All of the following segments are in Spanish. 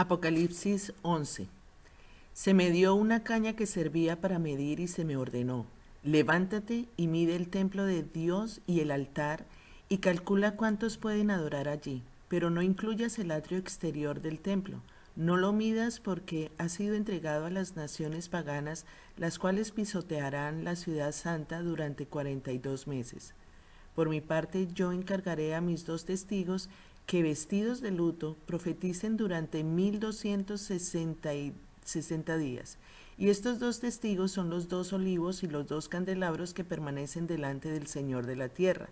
Apocalipsis 11. Se me dio una caña que servía para medir y se me ordenó: levántate y mide el templo de Dios y el altar y calcula cuántos pueden adorar allí, pero no incluyas el atrio exterior del templo. No lo midas porque ha sido entregado a las naciones paganas, las cuales pisotearán la ciudad santa durante 42 meses. Por mi parte, yo encargaré a mis dos testigos que, vestidos de luto, profeticen durante 1260 días. Y estos dos testigos son los dos olivos y los dos candelabros que permanecen delante del Señor de la tierra.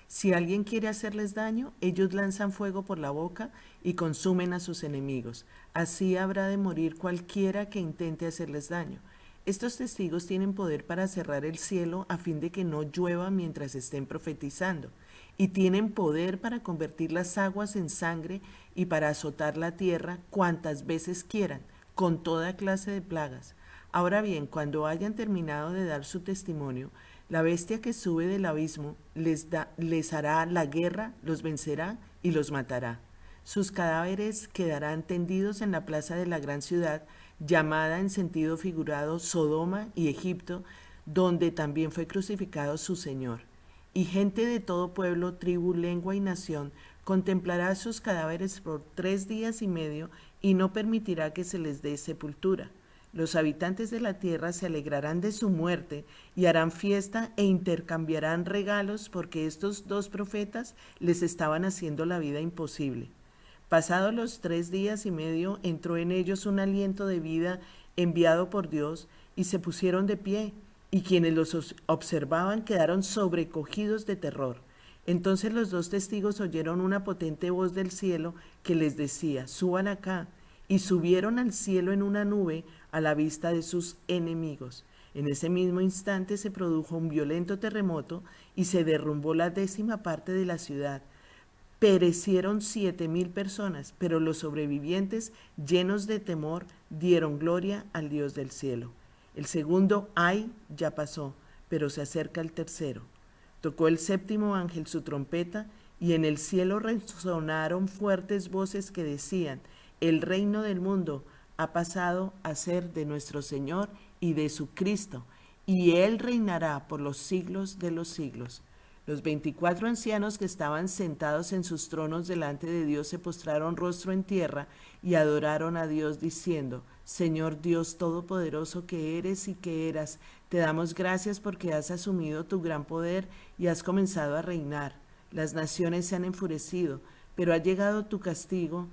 Si alguien quiere hacerles daño, ellos lanzan fuego por la boca y consumen a sus enemigos. Así habrá de morir cualquiera que intente hacerles daño. Estos testigos tienen poder para cerrar el cielo a fin de que no llueva mientras estén profetizando, y tienen poder para convertir las aguas en sangre y para azotar la tierra cuantas veces quieran, con toda clase de plagas. Ahora bien, cuando hayan terminado de dar su testimonio, la bestia que sube del abismo les hará la guerra, los vencerá y los matará. Sus cadáveres quedarán tendidos en la plaza de la gran ciudad, llamada en sentido figurado Sodoma y Egipto, donde también fue crucificado su Señor. Y gente de todo pueblo, tribu, lengua y nación contemplará sus cadáveres por 3 días y medio y no permitirá que se les dé sepultura. Los habitantes de la tierra se alegrarán de su muerte y harán fiesta e intercambiarán regalos porque estos dos profetas les estaban haciendo la vida imposible. Pasados los 3 días y medio, entró en ellos un aliento de vida enviado por Dios y se pusieron de pie, y quienes los observaban quedaron sobrecogidos de terror. Entonces los dos testigos oyeron una potente voz del cielo que les decía: suban acá. Y subieron al cielo en una nube a la vista de sus enemigos. En ese mismo instante se produjo un violento terremoto y se derrumbó la 10ª parte de la ciudad. Perecieron 7.000 personas, pero los sobrevivientes, llenos de temor, dieron gloria al Dios del cielo. El segundo ay ya pasó, pero se acerca el tercero. Tocó el séptimo ángel su trompeta, y en el cielo resonaron fuertes voces que decían: el reino del mundo ha pasado a ser de nuestro Señor y de su Cristo, y Él reinará por los siglos de los siglos. Los 24 ancianos que estaban sentados en sus tronos delante de Dios se postraron rostro en tierra y adoraron a Dios diciendo: Señor Dios todopoderoso que eres y que eras, te damos gracias porque has asumido tu gran poder y has comenzado a reinar. Las naciones se han enfurecido, pero ha llegado tu castigo,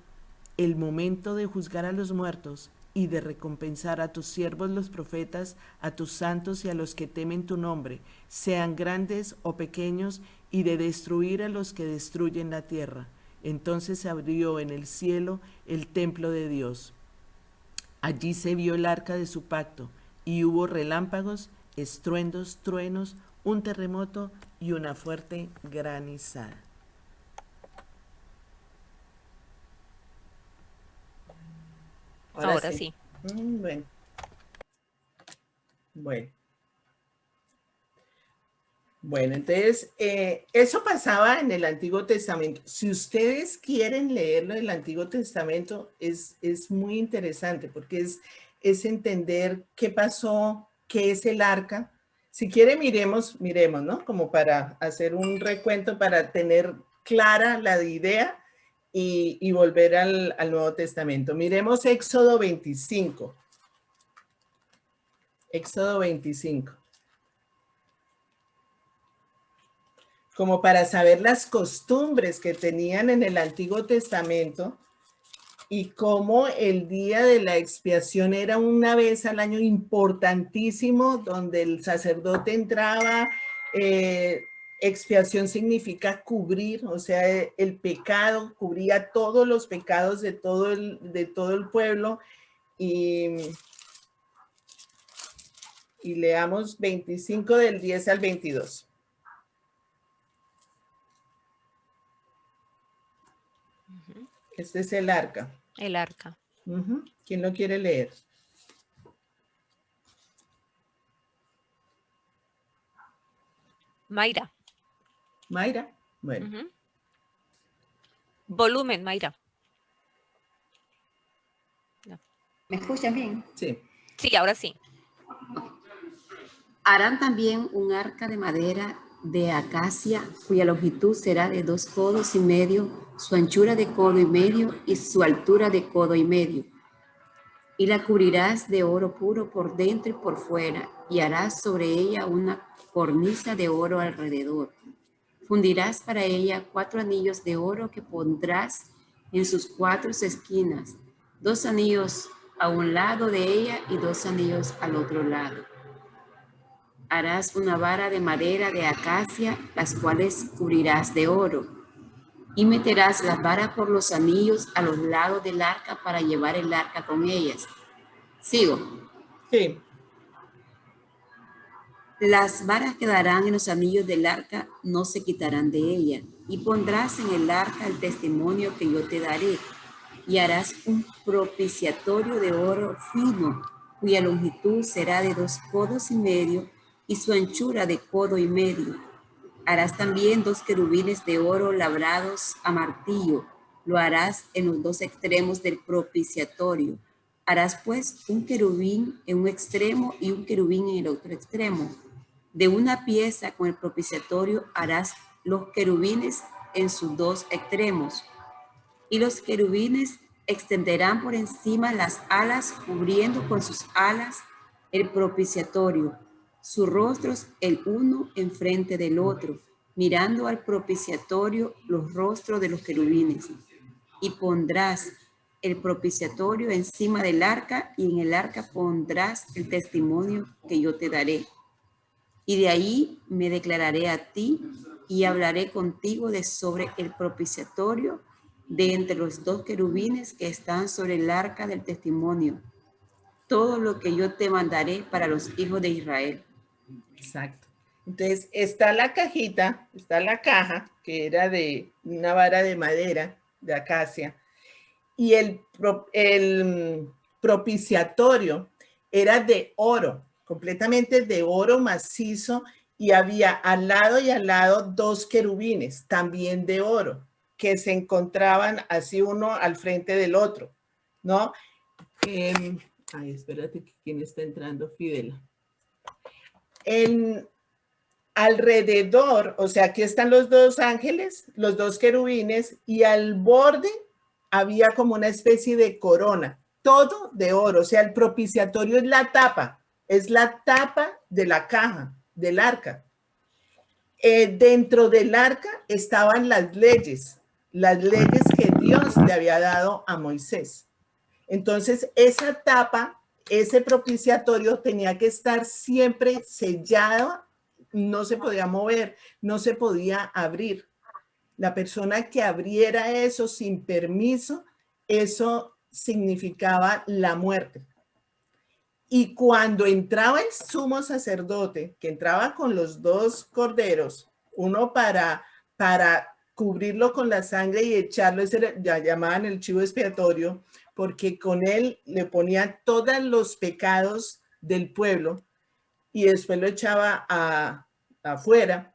el momento de juzgar a los muertos y de recompensar a tus siervos los profetas, a tus santos y a los que temen tu nombre, sean grandes o pequeños, y de destruir a los que destruyen la tierra. Entonces se abrió en el cielo el templo de Dios. Allí se vio el arca de su pacto, y hubo relámpagos, estruendos, truenos, un terremoto y una fuerte granizada. Ahora Ahora sí. sí. Bueno, bueno. Bueno, entonces, eso pasaba en el Antiguo Testamento. Si ustedes quieren leerlo del Antiguo Testamento, es muy interesante porque es entender qué pasó, qué es el arca. Si quiere, miremos, ¿no? Como para hacer un recuento, para tener clara la idea y volver al Nuevo Testamento. Miremos Éxodo 25. Éxodo 25. Como para saber las costumbres que tenían en el Antiguo Testamento y cómo el día de la expiación era una vez al año importantísimo, donde el sacerdote entraba. Expiación significa cubrir, o sea, el pecado, cubría todos los pecados de todo el pueblo. Y leamos 25 del 10 al 22. Este es el arca. El arca. ¿Quién lo quiere leer? Mayra. Mayra. Bueno. Volumen, Mayra. ¿Me escuchan bien? Sí. Sí, ahora sí. Harán también un arca de madera de acacia, cuya longitud será de 2,5 codos, su anchura de 1,5 codos y su altura de 1,5 codos. Y la cubrirás de oro puro por dentro y por fuera, y harás sobre ella una cornisa de oro alrededor. Fundirás para ella 4 anillos de oro que pondrás en sus 4 esquinas, 2 anillos a un lado de ella y 2 anillos al otro lado. Harás una vara de madera de acacia, las cuales cubrirás de oro, y meterás las varas por los anillos a los lados del arca para llevar el arca con ellas. Sigo. Sí. Las varas quedarán en los anillos del arca, no se quitarán de ella, y pondrás en el arca el testimonio que yo te daré, y harás un propiciatorio de oro fino, cuya longitud será de 2,5 codos y su anchura de 1,5 codos. Harás también 2 querubines de oro labrados a martillo, lo harás en los 2 extremos del propiciatorio. Harás pues un querubín en un extremo y un querubín en el otro extremo. De una pieza con el propiciatorio harás los querubines en sus 2 extremos. Y los querubines extenderán por encima las alas, cubriendo con sus alas el propiciatorio, sus rostros el uno enfrente del otro, mirando al propiciatorio los rostros de los querubines. Y pondrás el propiciatorio encima del arca, y en el arca pondrás el testimonio que yo te daré. Y de ahí me declararé a ti y hablaré contigo de sobre el propiciatorio de entre los 2 querubines que están sobre el arca del testimonio. Todo lo que yo te mandaré para los hijos de Israel. Exacto. Entonces, está la cajita, está la caja, que era de una vara de madera, de acacia, y el propiciatorio era de oro, completamente de oro macizo, y había al lado y al lado 2 querubines, también de oro, que se encontraban así uno al frente del otro, ¿no? Ay, espérate, ¿quién está entrando? Fidel. Alrededor, o sea, aquí están los 2 ángeles, los 2 querubines, y al borde había como una especie de corona, todo de oro. O sea, el propiciatorio es la tapa de la caja, del arca. Dentro del arca estaban las leyes que Dios le había dado a Moisés. Entonces, esa tapa, ese propiciatorio tenía que estar siempre sellado, no se podía mover, no se podía abrir. La persona que abriera eso sin permiso, eso significaba la muerte. Y cuando entraba el sumo sacerdote, que entraba con los 2 corderos, uno para cubrirlo con la sangre y echarlo, ese ya llamaban el chivo expiatorio, porque con él le ponía todos los pecados del pueblo y después lo echaba afuera.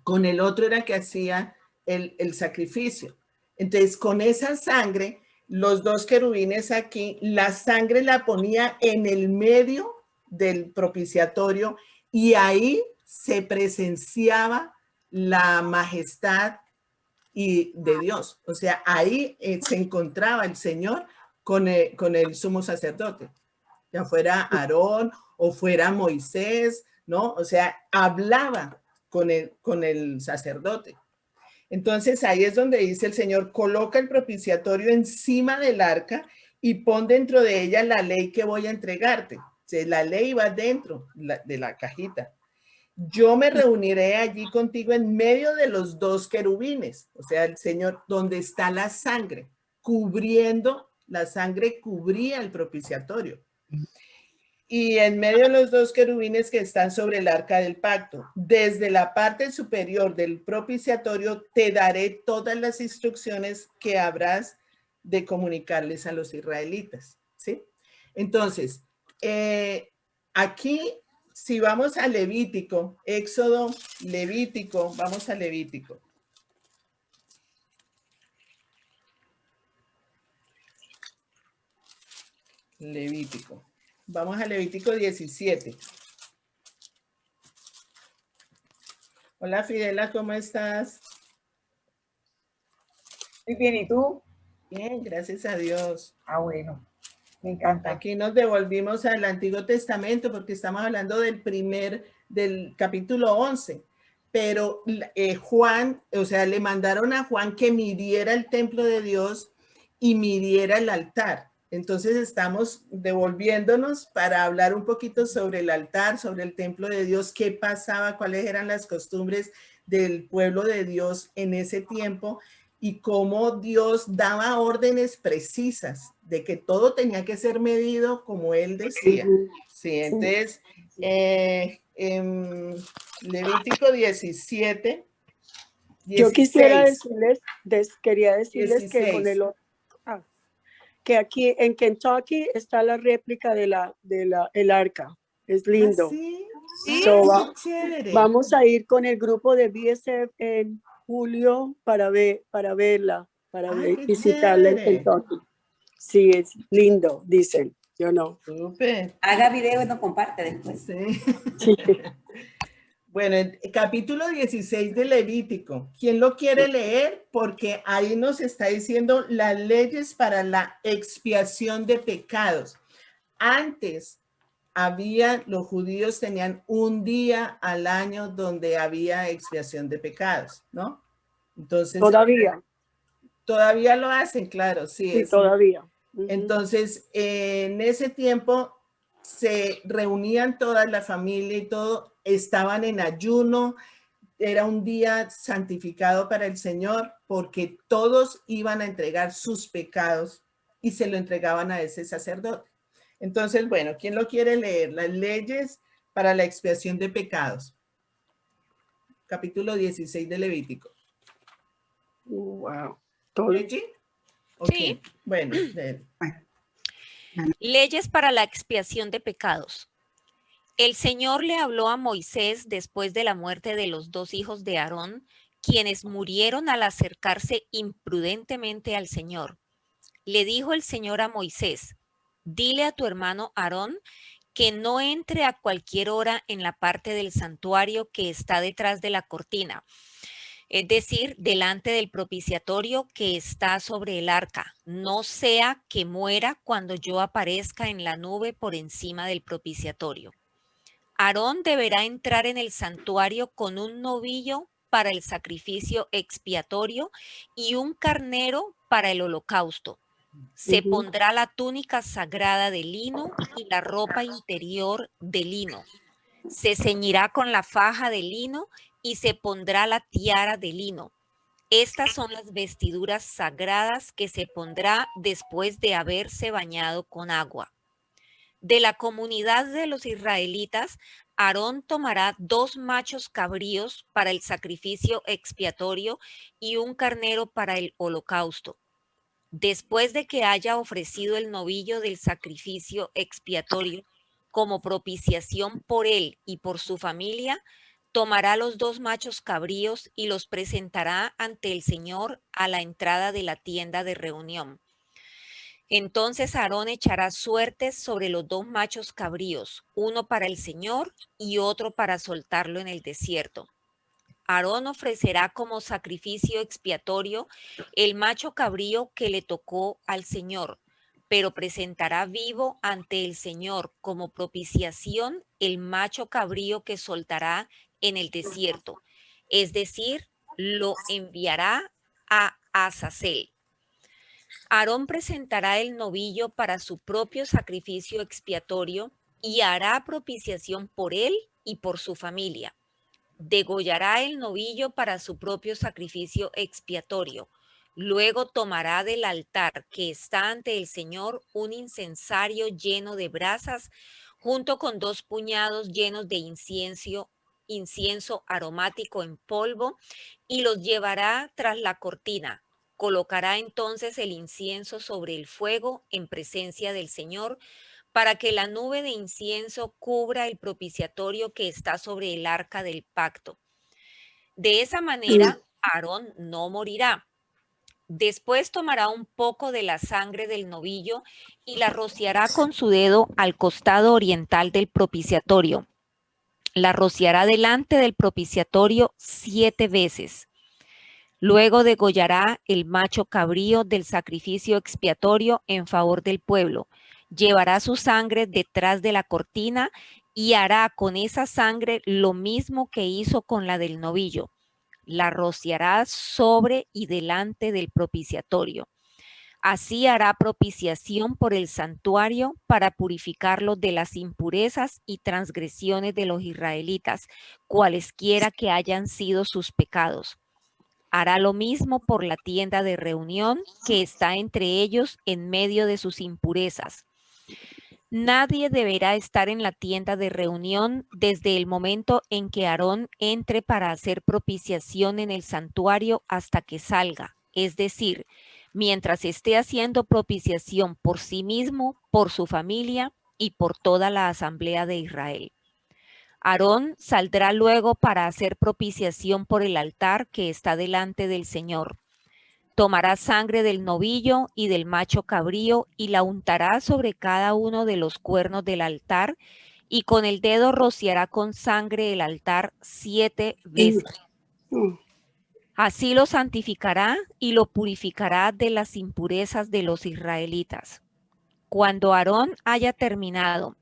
Con el otro era que hacía el sacrificio. Entonces, con esa sangre, los 2 querubines aquí, la sangre la ponía en el medio del propiciatorio y ahí se presenciaba la majestad de Dios. O sea, ahí se encontraba el Señor con el sumo sacerdote, ya fuera Aarón o fuera Moisés, ¿no? O sea, hablaba con el sacerdote. Entonces ahí es donde dice el Señor, coloca el propiciatorio encima del arca y pon dentro de ella la ley que voy a entregarte. O sea, la ley va dentro de la cajita. Yo me reuniré allí contigo en medio de los 2 querubines, o sea, el Señor, donde está la sangre, la sangre cubría el propiciatorio. Y en medio de los 2 querubines que están sobre el arca del pacto, desde la parte superior del propiciatorio, te daré todas las instrucciones que habrás de comunicarles a los israelitas, ¿sí? Entonces, aquí, si vamos a Levítico, Éxodo, Levítico, vamos a Levítico. Levítico. Vamos a Levítico 17. Hola Fidela, ¿cómo estás? Muy bien, ¿y tú? Bien, gracias a Dios. Ah, bueno, me encanta. Aquí nos devolvimos al Antiguo Testamento porque estamos hablando del capítulo 11. Pero Juan, o sea, le mandaron a Juan que midiera el templo de Dios y midiera el altar. Entonces estamos devolviéndonos para hablar un poquito sobre el altar, sobre el templo de Dios, qué pasaba, cuáles eran las costumbres del pueblo de Dios en ese tiempo y cómo Dios daba órdenes precisas de que todo tenía que ser medido como él decía. Sí, entonces, Levítico 17. Yo quisiera 16. quería decirles 16. que que aquí en Kentucky está la réplica el arca. Es lindo. ¿Sí? So, Chévere. vamos a ir con el grupo de BSF en julio para verla, visitarla en Kentucky. Sí, es lindo, dicen. Yo no. Súper. Haga video y nos comparte después. Sí. Sí. Bueno, el capítulo 16 de Levítico. ¿Quién lo quiere leer? Porque ahí nos está diciendo las leyes para la expiación de pecados. Antes los judíos tenían un día al año donde había expiación de pecados, ¿no? Entonces. Todavía lo hacen, claro, sí. Sí, todavía. Entonces, en ese tiempo se reunían toda la familia y todo, estaban en ayuno, era un día santificado para el Señor porque todos iban a entregar sus pecados y se lo entregaban a ese sacerdote. Entonces, bueno, ¿quién lo quiere leer? Las leyes para la expiación de pecados. Capítulo 16 de Levítico. Wow. ¿Reggie? Okay. Sí. Bueno, leyes para la expiación de pecados. El Señor le habló a Moisés después de la muerte de los dos hijos de Aarón, quienes murieron al acercarse imprudentemente al Señor. Le dijo el Señor a Moisés, dile a tu hermano Aarón que no entre a cualquier hora en la parte del santuario que está detrás de la cortina, es decir, delante del propiciatorio que está sobre el arca, no sea que muera cuando yo aparezca en la nube por encima del propiciatorio. Aarón deberá entrar en el santuario con un novillo para el sacrificio expiatorio y un carnero para el holocausto. Se pondrá la túnica sagrada de lino y la ropa interior de lino. Se ceñirá con la faja de lino y se pondrá la tiara de lino. Estas son las vestiduras sagradas que se pondrá después de haberse bañado con agua. De la comunidad de los israelitas, Aarón tomará 2 machos cabríos para el sacrificio expiatorio y un carnero para el holocausto. Después de que haya ofrecido el novillo del sacrificio expiatorio como propiciación por él y por su familia, tomará los 2 machos cabríos y los presentará ante el Señor a la entrada de la tienda de reunión. Entonces Aarón echará suertes sobre los 2 machos cabríos, uno para el Señor y otro para soltarlo en el desierto. Aarón ofrecerá como sacrificio expiatorio el macho cabrío que le tocó al Señor, pero presentará vivo ante el Señor como propiciación el macho cabrío que soltará en el desierto, es decir, lo enviará a Azazel. Aarón presentará el novillo para su propio sacrificio expiatorio y hará propiciación por él y por su familia. Degollará el novillo para su propio sacrificio expiatorio. Luego tomará del altar que está ante el Señor un incensario lleno de brasas, junto con 2 puñados llenos de incienso aromático en polvo, y los llevará tras la cortina. Colocará entonces el incienso sobre el fuego en presencia del Señor, para que la nube de incienso cubra el propiciatorio que está sobre el arca del pacto. De esa manera, Aarón no morirá. Después tomará un poco de la sangre del novillo y la rociará con su dedo al costado oriental del propiciatorio. La rociará delante del propiciatorio 7 veces. Luego degollará el macho cabrío del sacrificio expiatorio en favor del pueblo. Llevará su sangre detrás de la cortina y hará con esa sangre lo mismo que hizo con la del novillo. La rociará sobre y delante del propiciatorio. Así hará propiciación por el santuario para purificarlo de las impurezas y transgresiones de los israelitas, cualesquiera que hayan sido sus pecados. Hará lo mismo por la tienda de reunión que está entre ellos en medio de sus impurezas. Nadie deberá estar en la tienda de reunión desde el momento en que Aarón entre para hacer propiciación en el santuario hasta que salga, es decir, mientras esté haciendo propiciación por sí mismo, por su familia y por toda la asamblea de Israel. Aarón saldrá luego para hacer propiciación por el altar que está delante del Señor. Tomará sangre del novillo y del macho cabrío y la untará sobre cada uno de los cuernos del altar y con el dedo rociará con sangre el altar 7 veces. Así lo santificará y lo purificará de las impurezas de los israelitas. Cuando Aarón haya terminado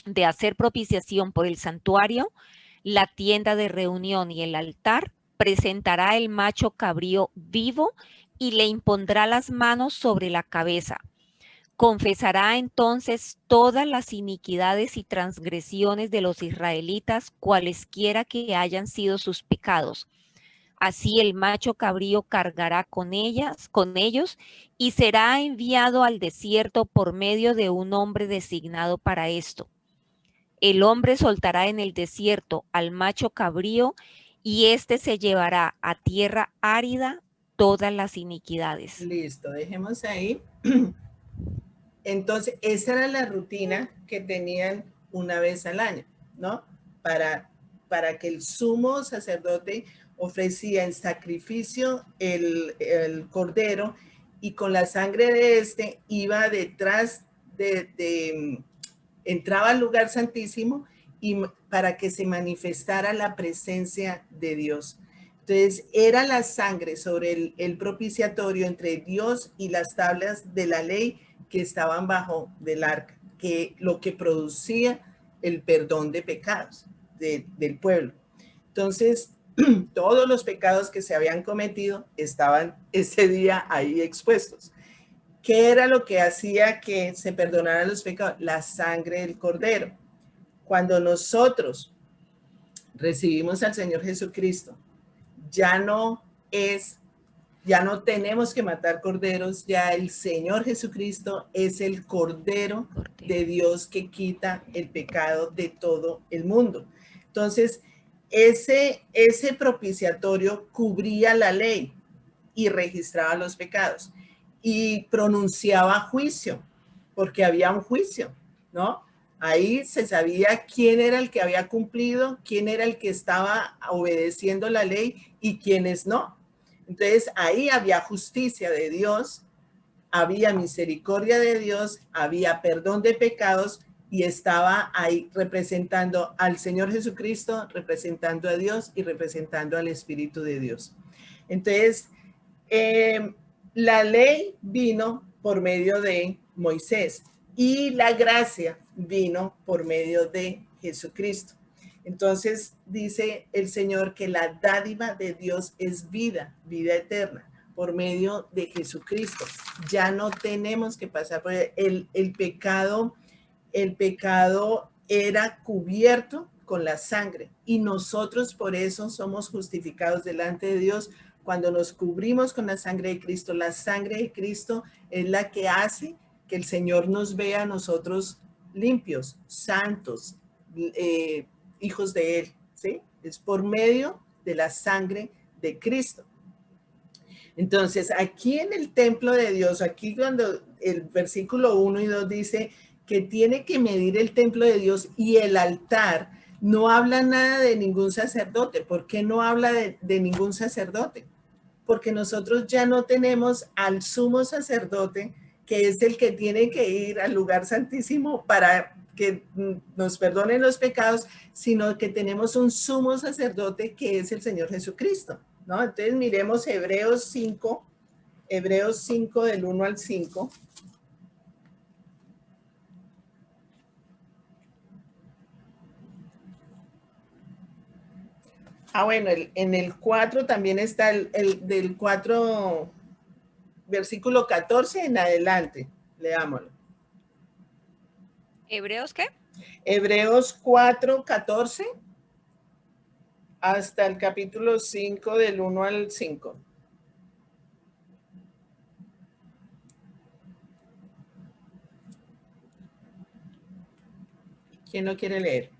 de hacer propiciación por el santuario, la tienda de reunión y el altar, presentará el macho cabrío vivo y le impondrá las manos sobre la cabeza. Confesará entonces todas las iniquidades y transgresiones de los israelitas, cualesquiera que hayan sido sus pecados. Así el macho cabrío cargará con ellos, y será enviado al desierto por medio de un hombre designado para esto. El hombre soltará en el desierto al macho cabrío, y éste se llevará a tierra árida todas las iniquidades. Listo, dejemos ahí. Entonces, esa era la rutina que tenían una vez al año, ¿no? Para que el sumo sacerdote ofrecía en sacrificio el cordero, y con la sangre de este iba detrás entraba al lugar santísimo y para que se manifestara la presencia de Dios. Entonces, era la sangre sobre el propiciatorio entre Dios y las tablas de la ley que estaban bajo del arca, que lo que producía el perdón de pecados del pueblo. Entonces, todos los pecados que se habían cometido estaban ese día ahí expuestos. ¿Qué era lo que hacía que se perdonaran los pecados? La sangre del cordero. Cuando nosotros recibimos al Señor Jesucristo, ya no tenemos que matar corderos, ya el Señor Jesucristo es el Cordero de Dios que quita el pecado de todo el mundo. Entonces, ese propiciatorio cubría la ley y registraba los pecados y pronunciaba juicio, porque había un juicio, ¿no? Ahí se sabía quién era el que había cumplido, quién era el que estaba obedeciendo la ley y quiénes no. Entonces, ahí había justicia de Dios, había misericordia de Dios, había perdón de pecados, y estaba ahí representando al Señor Jesucristo, representando a Dios y representando al Espíritu de Dios. Entonces, la ley vino por medio de Moisés y la gracia vino por medio de Jesucristo. Entonces dice el Señor que la dádiva de Dios es vida eterna por medio de Jesucristo. Ya no tenemos que pasar por el pecado. El pecado era cubierto con la sangre y nosotros por eso somos justificados delante de Dios cuando nos cubrimos con la sangre de Cristo. La sangre de Cristo es la que hace que el Señor nos vea a nosotros limpios, santos, hijos de Él, ¿sí? Es por medio de la sangre de Cristo. Entonces, aquí en el templo de Dios, aquí cuando el versículo 1 y 2 dice que tiene que medir el templo de Dios y el altar, no habla nada de ningún sacerdote. ¿Por qué no habla de ningún sacerdote? porque nosotros ya no tenemos al sumo sacerdote, que es el que tiene que ir al lugar santísimo para que nos perdonen los pecados, sino que tenemos un sumo sacerdote que es el Señor Jesucristo, ¿no? Entonces miremos Hebreos 5 del 1 al 5. Bueno, en el 4 también está el del 4, versículo 14 en adelante. Leámoslo. ¿Hebreos qué? Hebreos 4, 14 hasta el capítulo 5 del 1 al 5. ¿Quién no quiere leer?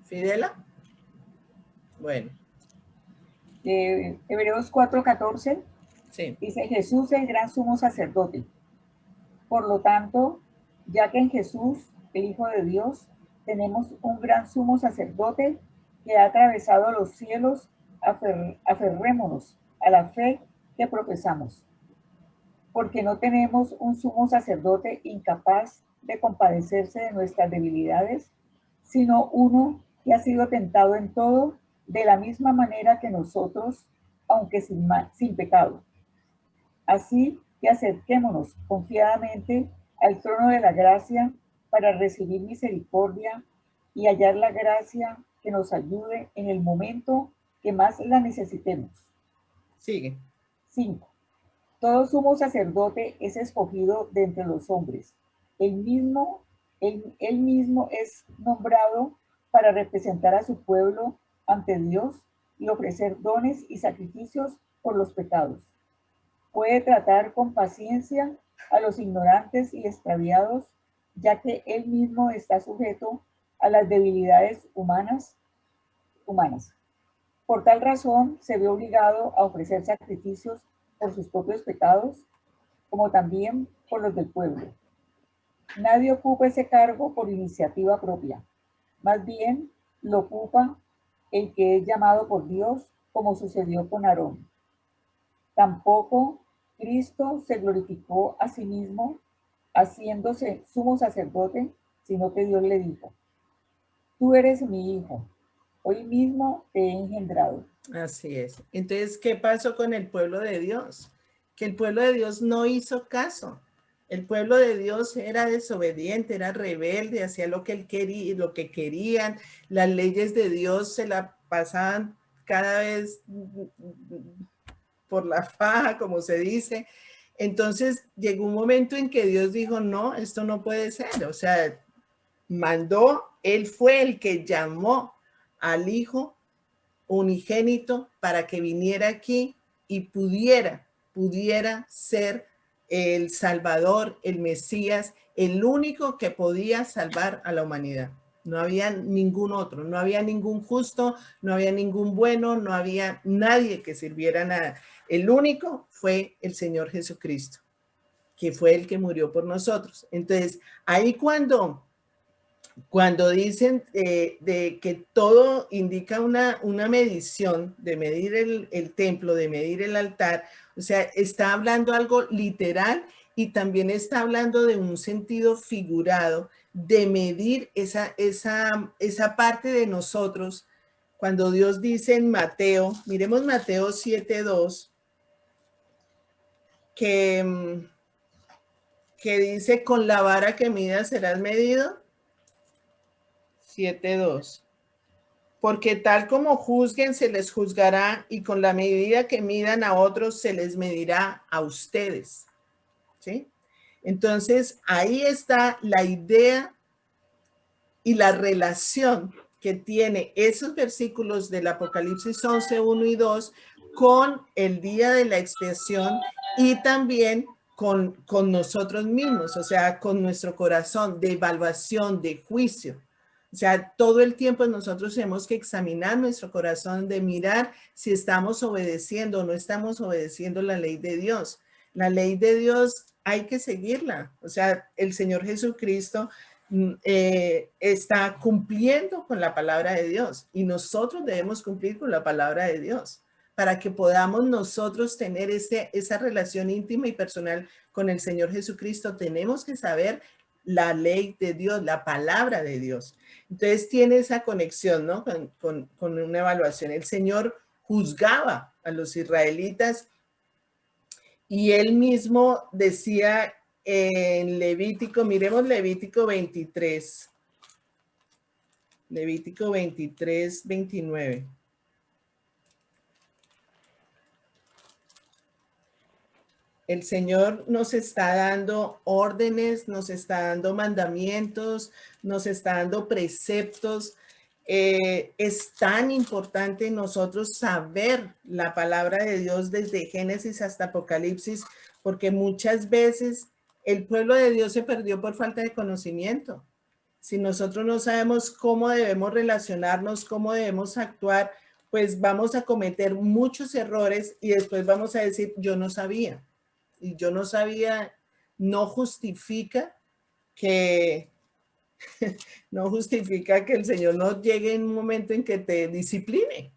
¿Fidela? Bueno. Hebreos 4:14 Sí. dice: Jesús el gran sumo sacerdote. Por lo tanto, ya que en Jesús, el Hijo de Dios, tenemos un gran sumo sacerdote que ha atravesado los cielos, aferrémonos a la fe que profesamos. Porque no tenemos un sumo sacerdote incapaz de compadecerse de nuestras debilidades, sino uno que ha sido tentado en todo de la misma manera que nosotros, aunque sin pecado. Así que acerquémonos confiadamente al trono de la gracia para recibir misericordia y hallar la gracia que nos ayude en el momento que más la necesitemos. Sigue. 5. Todo sumo sacerdote es escogido de entre los hombres. Él mismo es nombrado para representar a su pueblo ante Dios y ofrecer dones y sacrificios por los pecados. Puede tratar con paciencia a los ignorantes y extraviados, ya que él mismo está sujeto a las debilidades humanas. Por tal razón, se ve obligado a ofrecer sacrificios por sus propios pecados, como también por los del pueblo. Nadie ocupa ese cargo por iniciativa propia. Más bien, lo ocupa el que es llamado por Dios, como sucedió con Aarón. Tampoco Cristo se glorificó a sí mismo, haciéndose sumo sacerdote, sino que Dios le dijo: tú eres mi hijo, hoy mismo te he engendrado. Así es. Entonces, ¿qué pasó con el pueblo de Dios? Que el pueblo de Dios no hizo caso. El pueblo de Dios era desobediente, era rebelde, hacía lo que él quería, lo que querían. Las leyes de Dios se la pasaban cada vez por la faja, como se dice. Entonces llegó un momento en que Dios dijo: no, esto no puede ser. O sea, mandó, él fue el que llamó al Hijo unigénito para que viniera aquí y pudiera ser el Salvador, el Mesías, el único que podía salvar a la humanidad. No había ningún otro, no había ningún justo, no había ningún bueno, no había nadie que sirviera a nada. El único fue el Señor Jesucristo, que fue el que murió por nosotros. Entonces, ahí cuando dicen de que todo indica una medición, de medir el templo, de medir el altar, o sea, está hablando algo literal y también está hablando de un sentido figurado, de medir esa parte de nosotros. Cuando Dios dice en Mateo, miremos Mateo 7:2, que dice: con la vara que midas serás medido. 7:2. Porque tal como juzguen se les juzgará, y con la medida que midan a otros se les medirá a ustedes. ¿Sí? Entonces, ahí está la idea y la relación que tiene esos versículos del Apocalipsis 11, 1 y 2 con el día de la expiación y también con nosotros mismos, o sea, con nuestro corazón, de evaluación, de juicio. O sea, todo el tiempo nosotros tenemos que examinar nuestro corazón, de mirar si estamos obedeciendo o no estamos obedeciendo la ley de Dios. La ley de Dios hay que seguirla. O sea, el Señor Jesucristo está cumpliendo con la palabra de Dios, y nosotros debemos cumplir con la palabra de Dios para que podamos nosotros tener esa relación íntima y personal con el Señor Jesucristo. Tenemos que saber la ley de Dios, la palabra de Dios. Entonces tiene esa conexión, ¿no? con una evaluación. El Señor juzgaba a los israelitas y él mismo decía en Levítico, miremos Levítico 23. Levítico 23, 29. El Señor nos está dando órdenes, nos está dando mandamientos, nos está dando preceptos. Es tan importante nosotros saber la palabra de Dios desde Génesis hasta Apocalipsis, porque muchas veces el pueblo de Dios se perdió por falta de conocimiento. Si nosotros no sabemos cómo debemos relacionarnos, cómo debemos actuar, pues vamos a cometer muchos errores y después vamos a decir, yo no sabía. Y yo no sabía, no justifica que el Señor no llegue en un momento en que te discipline.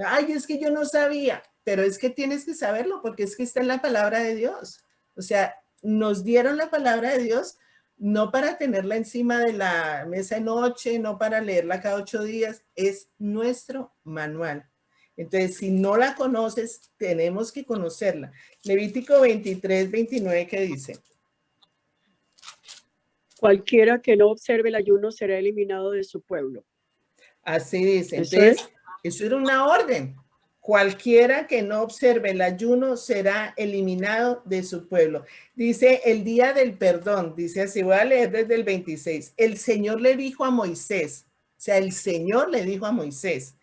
Ay, es que yo no sabía, pero es que tienes que saberlo porque es que está en la palabra de Dios. O sea, nos dieron la palabra de Dios no para tenerla encima de la mesa de noche, no para leerla cada 8 días, es nuestro manual. Entonces, si no la conoces, tenemos que conocerla. Levítico 23, 29, ¿qué dice? Cualquiera que no observe el ayuno será eliminado de su pueblo. Así dice. Entonces, eso era una orden. Cualquiera que no observe el ayuno será eliminado de su pueblo. Dice el día del perdón, dice así, voy a leer desde el 26. El Señor le dijo a Moisés, o sea, el Señor le dijo a Moisés,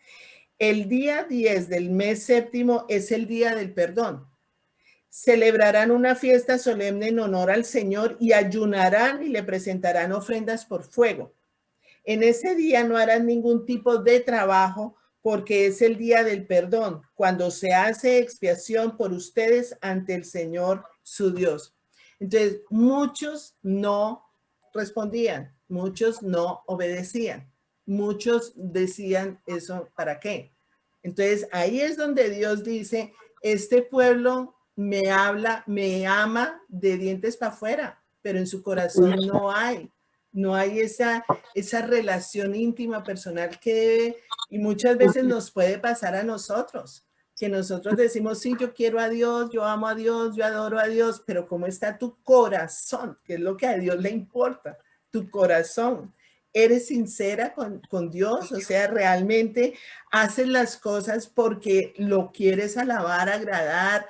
el día 10 del mes séptimo es el día del perdón. Celebrarán una fiesta solemne en honor al Señor y ayunarán y le presentarán ofrendas por fuego. En ese día no harán ningún tipo de trabajo porque es el día del perdón, cuando se hace expiación por ustedes ante el Señor su Dios. Entonces, muchos no respondían, muchos no obedecían, muchos decían eso, ¿para qué? Entonces, ahí es donde Dios dice, este pueblo me habla, me ama de dientes para afuera, pero en su corazón no hay esa relación íntima, personal que debe, y muchas veces nos puede pasar a nosotros, que nosotros decimos, sí, yo quiero a Dios, yo amo a Dios, yo adoro a Dios, pero ¿cómo está tu corazón? ¿Qué es lo que a Dios le importa? Tu corazón. ¿Eres sincera con Dios? O sea, ¿realmente haces las cosas porque lo quieres alabar, agradar,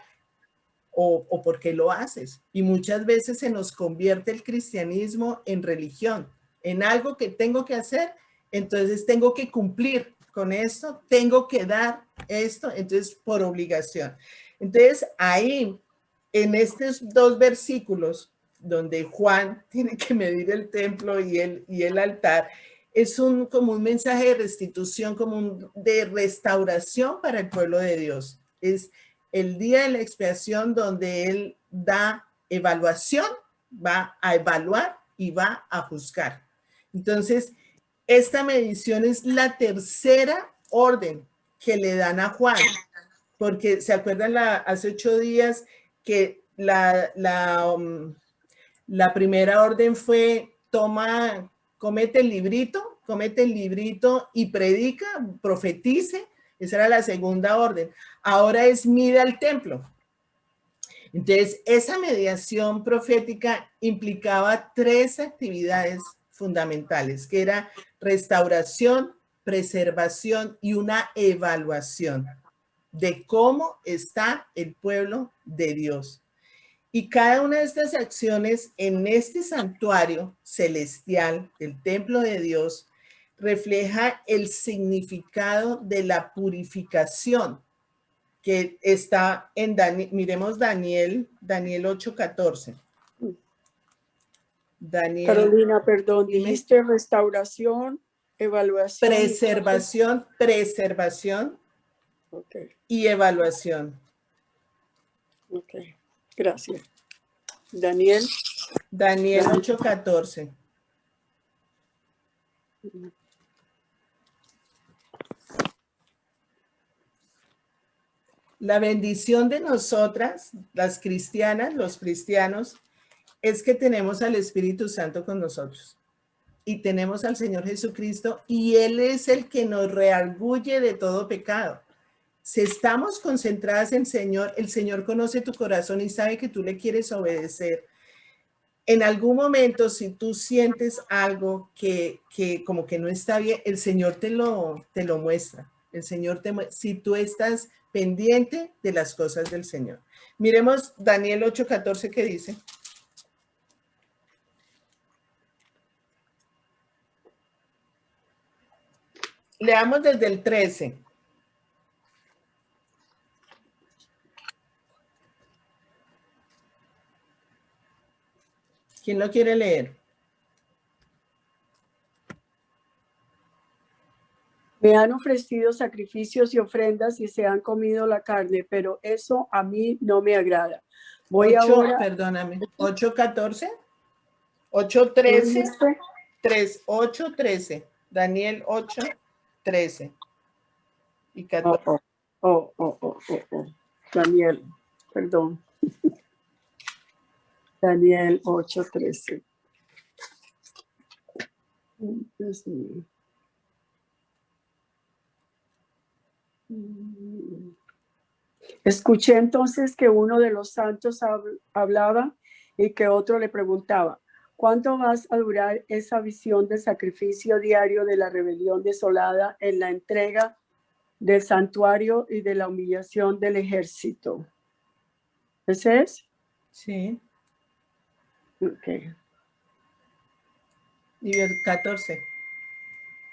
o por qué lo haces? Y muchas veces se nos convierte el cristianismo en religión, en algo que tengo que hacer, entonces tengo que cumplir con esto, tengo que dar esto, entonces por obligación. Entonces ahí, en estos 2 versículos, donde Juan tiene que medir el templo y el altar, es como un mensaje de restitución, como de restauración para el pueblo de Dios. Es el día de la expiación donde él da evaluación, va a evaluar y va a juzgar. Entonces, esta medición es la tercera orden que le dan a Juan, porque se acuerdan hace 8 días que la primera orden fue cómete el librito y predica, profetice. Esa era la segunda orden. Ahora es mira el templo. Entonces, esa mediación profética implicaba 3 actividades fundamentales, que era restauración, preservación y una evaluación de cómo está el pueblo de Dios. Y cada una de estas acciones en este santuario celestial, el templo de Dios, refleja el significado de la purificación que está en miremos Daniel 8:14. Carolina, perdón, dijiste restauración, evaluación. Preservación okay. Y evaluación. Ok, gracias. Daniel 8:14. La bendición de nosotras, las cristianas, los cristianos, es que tenemos al Espíritu Santo con nosotros y tenemos al Señor Jesucristo y Él es el que nos reargulle de todo pecado. Si estamos concentradas en el Señor conoce tu corazón y sabe que tú le quieres obedecer. En algún momento, si tú sientes algo que como que no está bien, el Señor te lo muestra. El Señor si tú estás pendiente de las cosas del Señor. Miremos Daniel 8:14 que dice. Leamos desde el 13. ¿Quién lo quiere leer? Me han ofrecido sacrificios y ofrendas y se han comido la carne, pero eso a mí no me agrada. Voy ahora... Perdóname, 8:14, 8:13, 8:13, Daniel 8:13 y 14. Daniel, perdón. Daniel 8:13. Dios mío. Escuché entonces que uno de los santos hablaba y que otro le preguntaba, ¿cuánto vas a durar esa visión de sacrificio diario de la rebelión desolada en la entrega del santuario y de la humillación del ejército? ¿Ese es? Sí. Ok. Y el 14.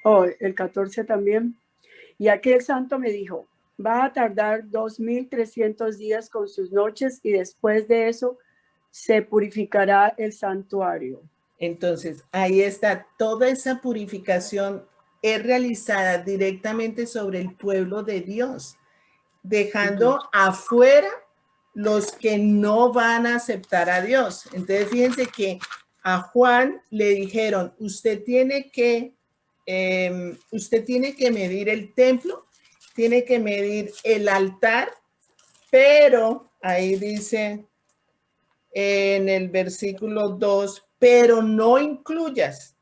Oh, el 14 también. Y aquel santo me dijo, va a tardar 2300 días con sus noches y después de eso se purificará el santuario. Entonces, ahí está, toda esa purificación es realizada directamente sobre el pueblo de Dios, dejando afuera los que no van a aceptar a Dios. Entonces, fíjense que a Juan le dijeron, usted tiene que medir el templo, tiene que medir el altar, pero ahí dice en el versículo 2, pero no incluyas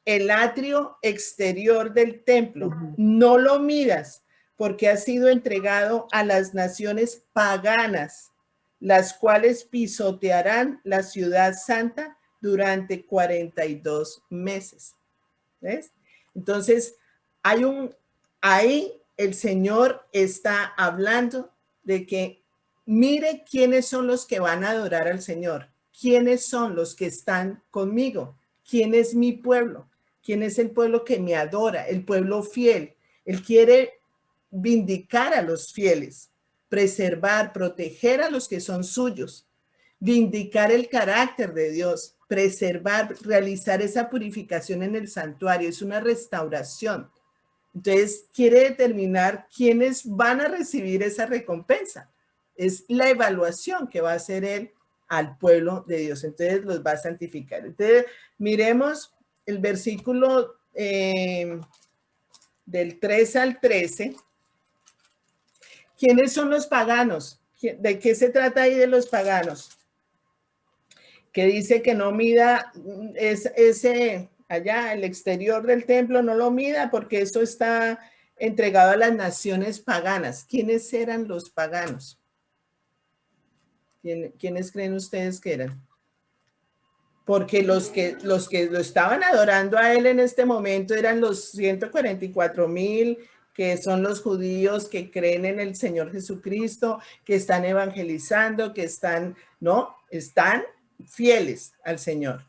el atrio exterior del templo, no lo midas, porque ha sido entregado a las naciones paganas, las cuales pisotearán la ciudad santa durante 42 meses. ¿Ves? Entonces, ahí el Señor está hablando de que mire quiénes son los que van a adorar al Señor, quiénes son los que están conmigo, quién es mi pueblo, quién es el pueblo que me adora, el pueblo fiel. Él quiere vindicar a los fieles, preservar, proteger a los que son suyos, vindicar el carácter de Dios, preservar, realizar esa purificación en el santuario, es una restauración. Entonces, quiere determinar quiénes van a recibir esa recompensa. Es la evaluación que va a hacer él al pueblo de Dios. Entonces, los va a santificar. Entonces, miremos el versículo del 3 al 13. ¿Quiénes son los paganos? ¿De qué se trata ahí de los paganos? Que dice que no mida ese allá, el exterior del templo, no lo mida porque eso está entregado a las naciones paganas. ¿Quiénes eran los paganos? ¿Quiénes creen ustedes que eran? Porque los que lo estaban adorando a él en este momento eran los 144,000, que son los judíos que creen en el Señor Jesucristo, que están evangelizando, que están fieles al Señor.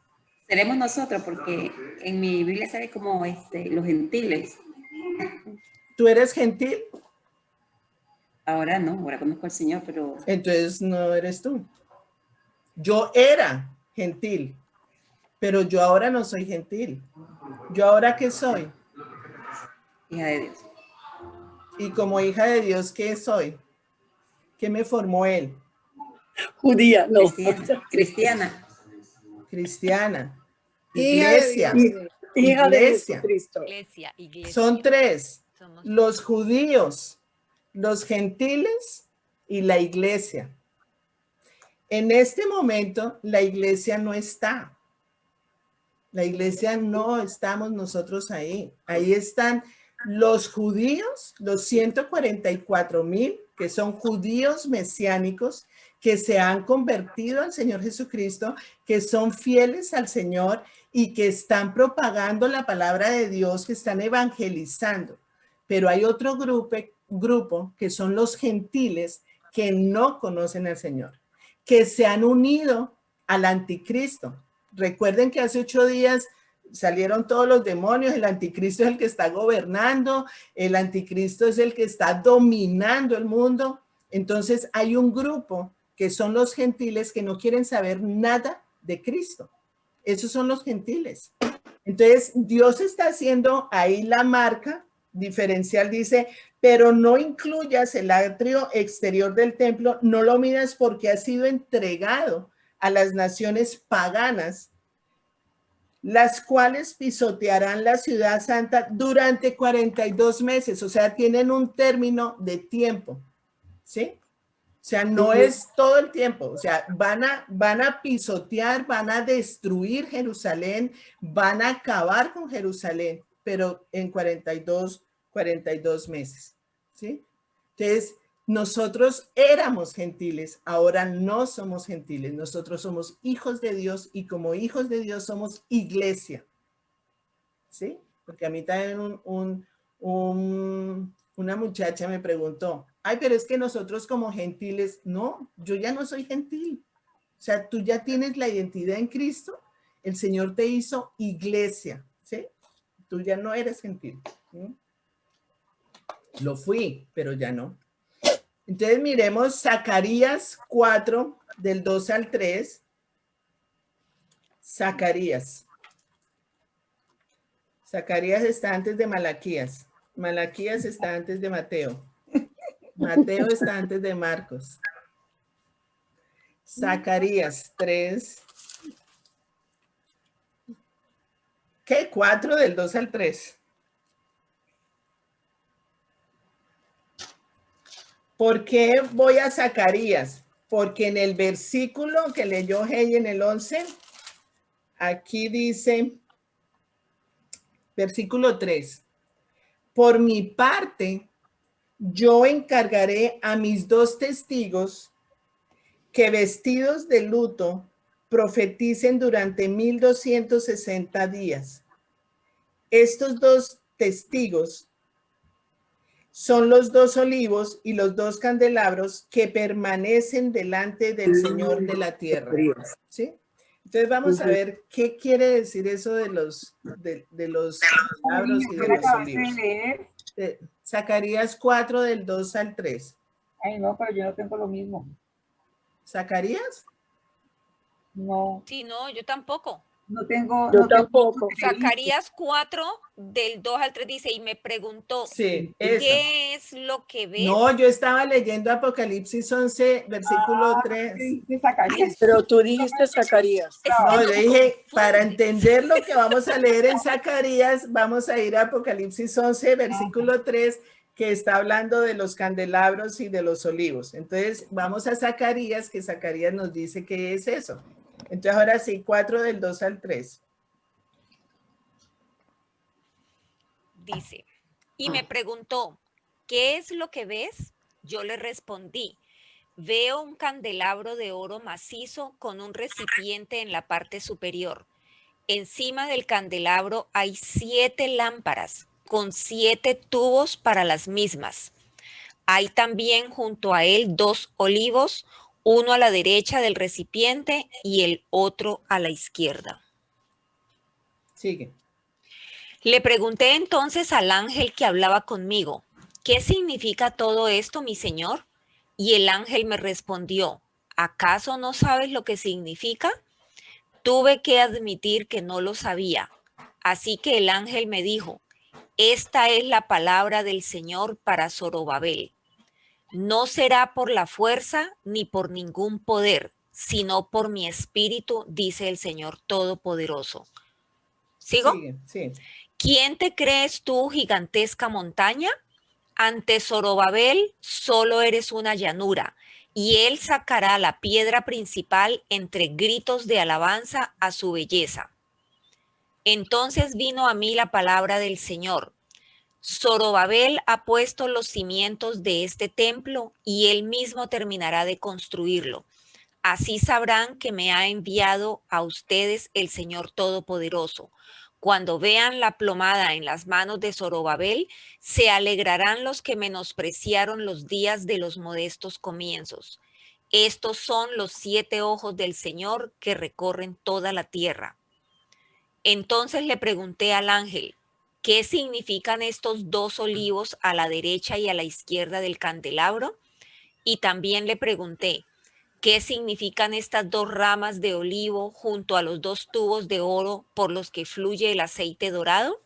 Seremos nosotros, porque en mi Biblia sale como los gentiles. ¿Tú eres gentil? Ahora no, ahora conozco al Señor, pero... Entonces no eres tú. Yo era gentil, pero yo ahora no soy gentil. ¿Yo ahora qué soy? Hija de Dios. Y como hija de Dios, ¿qué soy? ¿Qué me formó él? Judía, no. Cristiana. Cristiana. Iglesia. Hija de Iglesia. Jesucristo. Iglesia. Son tres: Somos los judíos, los gentiles y la iglesia. En este momento, la iglesia no está. La iglesia no estamos nosotros ahí. Ahí están los judíos, los 144,000, que son judíos mesiánicos, que se han convertido al Señor Jesucristo, que son fieles al Señor y que están propagando la palabra de Dios, que están evangelizando. Pero hay otro grupo que son los gentiles, que no conocen al Señor, que se han unido al anticristo. Recuerden que hace 8 días salieron todos los demonios, el anticristo es el que está gobernando, el anticristo es el que está dominando el mundo. Entonces hay un grupo que son los gentiles que no quieren saber nada de Cristo. Esos son los gentiles. Entonces Dios está haciendo ahí la marca diferencial, dice, pero no incluyas el atrio exterior del templo, no lo midas porque ha sido entregado a las naciones paganas, las cuales pisotearán la ciudad santa durante 42 meses, o sea, tienen un término de tiempo, ¿sí? O sea, no es todo el tiempo, o sea, van a pisotear, van a destruir Jerusalén, van a acabar con Jerusalén, pero en 42 meses, ¿sí? Entonces, nosotros éramos gentiles, ahora no somos gentiles, nosotros somos hijos de Dios y como hijos de Dios somos iglesia, ¿sí? Porque a mí también una muchacha me preguntó, ay, pero es que nosotros como gentiles, no, yo ya no soy gentil, o sea, tú ya tienes la identidad en Cristo, el Señor te hizo iglesia, ¿sí? Tú ya no eres gentil, ¿sí? Lo fui, pero ya no. Entonces miremos Zacarías 4, del 2 al 3. Zacarías. Zacarías está antes de Malaquías. Malaquías está antes de Mateo. Mateo está antes de Marcos. Zacarías 3. ¿Qué? 4 del 2 al 3. ¿Por qué voy a Zacarías? Porque en el versículo que leyó Hey en el 11, aquí dice, versículo 3, por mi parte, yo encargaré a mis 2 testigos que vestidos de luto profeticen durante 1260 días. Estos 2 testigos son los 2 olivos y los 2 candelabros que permanecen delante del Señor de la tierra. ¿Sí? Entonces vamos a ver qué quiere decir eso de los candelabros y de los olivos. Zacarías 4 del 2 al 3. Ay, no, pero yo no tengo lo mismo. ¿Zacarías? No. Sí, no, yo tampoco. No tengo. Yo tampoco. Zacarías 4, del 2 al 3 dice, y me preguntó, sí, ¿qué es lo que ves? No, yo estaba leyendo Apocalipsis 11, versículo 3. Zacarías. Pero tú dijiste Zacarías. No, yo dije, para entender lo que vamos a leer en Zacarías, vamos a ir a Apocalipsis 11, versículo 3, que está hablando de los candelabros y de los olivos. Entonces, vamos a Zacarías, que Zacarías nos dice qué es eso. Entonces, ahora sí, 4 del 2 al 3. Dice, y me preguntó, ¿qué es lo que ves? Yo le respondí, veo un candelabro de oro macizo con un recipiente en la parte superior. Encima del candelabro hay 7 lámparas con 7 tubos para las mismas. Hay también junto a él 2 olivos, uno a la derecha del recipiente y el otro a la izquierda. Sigue. Le pregunté entonces al ángel que hablaba conmigo, ¿qué significa todo esto, mi señor? Y el ángel me respondió, ¿acaso no sabes lo que significa? Tuve que admitir que no lo sabía. Así que el ángel me dijo, esta es la palabra del Señor para Zorobabel. No será por la fuerza ni por ningún poder, sino por mi espíritu, dice el Señor Todopoderoso. ¿Sigo? Sigue, sí. ¿Quién te crees tú, gigantesca montaña? Ante Zorobabel solo eres una llanura, y él sacará la piedra principal entre gritos de alabanza a su belleza. Entonces vino a mí la palabra del Señor. Zorobabel ha puesto los cimientos de este templo y él mismo terminará de construirlo. Así sabrán que me ha enviado a ustedes el Señor Todopoderoso. Cuando vean la plomada en las manos de Zorobabel, se alegrarán los que menospreciaron los días de los modestos comienzos. Estos son los 7 ojos del Señor que recorren toda la tierra. Entonces le pregunté al ángel, ¿qué significan estos 2 olivos a la derecha y a la izquierda del candelabro? Y también le pregunté, ¿qué significan estas 2 ramas de olivo junto a los 2 tubos de oro por los que fluye el aceite dorado?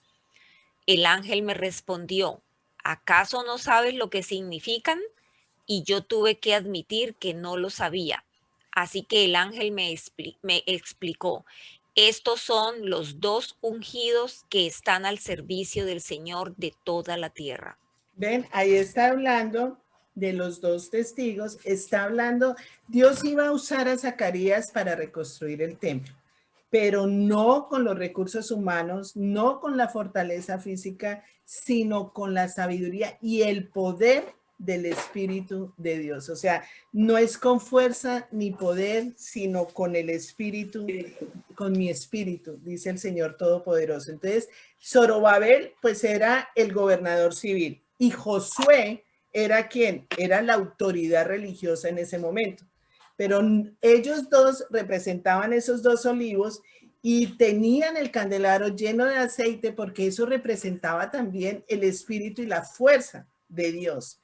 El ángel me respondió, ¿acaso no sabes lo que significan? Y yo tuve que admitir que no lo sabía. Así que el ángel me explicó, estos son los 2 ungidos que están al servicio del Señor de toda la tierra. Ven, ahí está hablando de los 2 testigos, está hablando, Dios iba a usar a Zacarías para reconstruir el templo, pero no con los recursos humanos, no con la fortaleza física, sino con la sabiduría y el poder del Espíritu de Dios. O sea, no es con fuerza ni poder, sino con el Espíritu, con mi Espíritu, dice el Señor Todopoderoso. Entonces, Zorobabel, pues era el gobernador civil y Josué era quien era la autoridad religiosa en ese momento. Pero ellos 2 representaban esos 2 olivos y tenían el candelabro lleno de aceite porque eso representaba también el espíritu y la fuerza de Dios.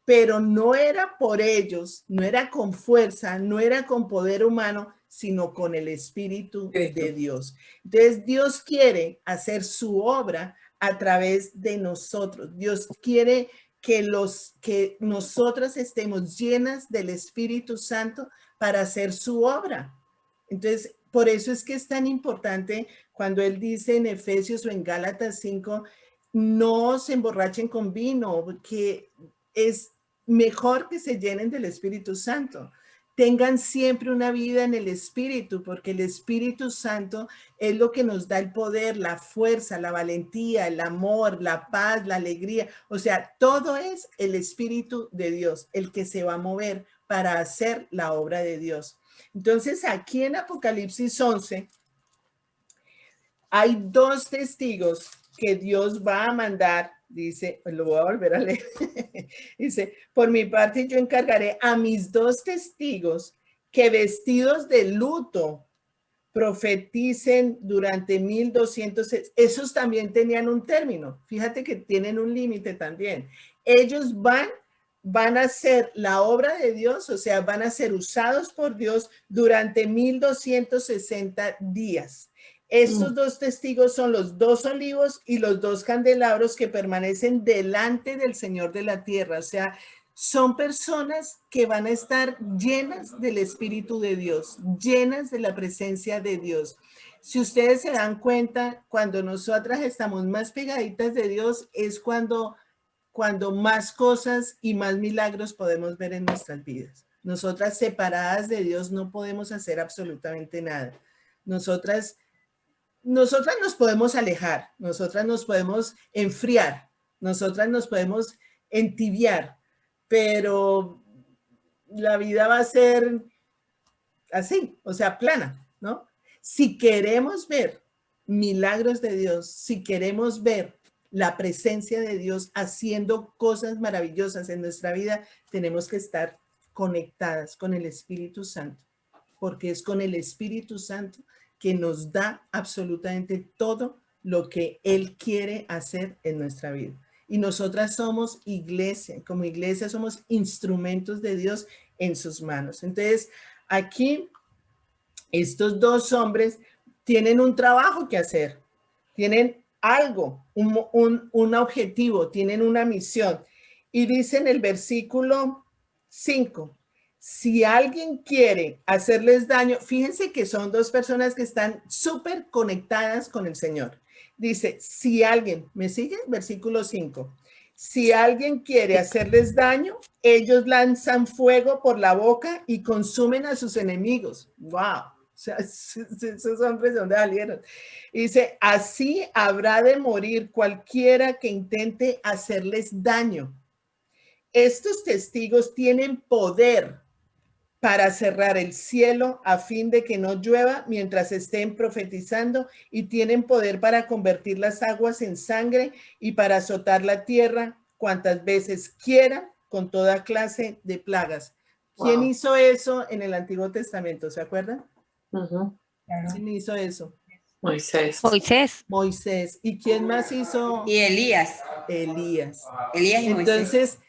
Pero no era por ellos, no era con fuerza, no era con poder humano, sino con el Espíritu de Dios. Entonces Dios quiere hacer su obra a través de nosotros. Dios quiere que nosotras estemos llenas del Espíritu Santo para hacer su obra. Entonces, por eso es que es tan importante cuando él dice en Efesios o en Gálatas 5, no se emborrachen con vino, que es mejor que se llenen del Espíritu Santo. Tengan siempre una vida en el Espíritu, porque el Espíritu Santo es lo que nos da el poder, la fuerza, la valentía, el amor, la paz, la alegría. O sea, todo es el Espíritu de Dios, el que se va a mover para hacer la obra de Dios. Entonces, aquí en Apocalipsis 11, hay 2 testigos que Dios va a mandar. Dice, lo voy a volver a leer. Dice, por mi parte yo encargaré a mis 2 testigos que vestidos de luto profeticen durante 1200. Esos también tenían un término. Fíjate que tienen un límite también. Ellos van a hacer la obra de Dios, o sea, van a ser usados por Dios durante 1260 días. Estos 2 testigos son los 2 olivos y los 2 candelabros que permanecen delante del Señor de la tierra. O sea, son personas que van a estar llenas del Espíritu de Dios, llenas de la presencia de Dios. Si ustedes se dan cuenta, cuando nosotras estamos más pegaditas de Dios, es cuando más cosas y más milagros podemos ver en nuestras vidas. Nosotras separadas de Dios no podemos hacer absolutamente nada. Nosotras nos podemos alejar, nosotras nos podemos enfriar, nosotras nos podemos entibiar, pero la vida va a ser así, o sea, plana, ¿no? Si queremos ver milagros de Dios, si queremos ver la presencia de Dios haciendo cosas maravillosas en nuestra vida, tenemos que estar conectadas con el Espíritu Santo, porque es con el Espíritu Santo que nos da absolutamente todo lo que Él quiere hacer en nuestra vida. Y nosotras somos iglesia, como iglesia somos instrumentos de Dios en sus manos. Entonces, aquí estos 2 hombres tienen un trabajo que hacer, tienen algo, un objetivo, tienen una misión. Y dice en el versículo 5, si alguien quiere hacerles daño, fíjense que son 2 personas que están súper conectadas con el Señor. Dice, si alguien, ¿me sigue? Versículo 5. Si alguien quiere hacerles daño, ellos lanzan fuego por la boca y consumen a sus enemigos. ¡Wow! O sea, esos hombres de dónde salieron. Dice, así habrá de morir cualquiera que intente hacerles daño. Estos testigos tienen poder para cerrar el cielo a fin de que no llueva mientras estén profetizando, y tienen poder para convertir las aguas en sangre y para azotar la tierra cuantas veces quieran con toda clase de plagas. ¿Quién Wow. hizo eso en el Antiguo Testamento? ¿Se acuerdan? Ujú. Claro. ¿Quién hizo eso? Moisés. Moisés. Moisés. ¿Y quién más hizo? Y Elías. Elías. Elías y Moisés. Entonces,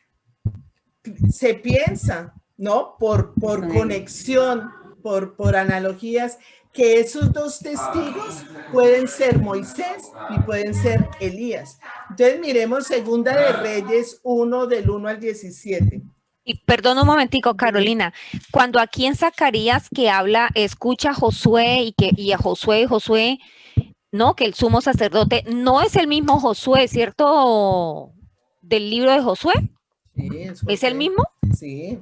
se piensa, ¿no? Por conexión, por analogías, que esos dos testigos pueden ser Moisés y pueden ser Elías. Entonces, miremos Segunda de Reyes 1, del 1 al 17. Y perdón un momentico, Carolina. Cuando aquí en Zacarías que habla, escucha a Josué y a Josué, no, que el sumo sacerdote no es el mismo Josué, ¿cierto? Del libro de Josué. Sí, ¿Es el mismo? Sí.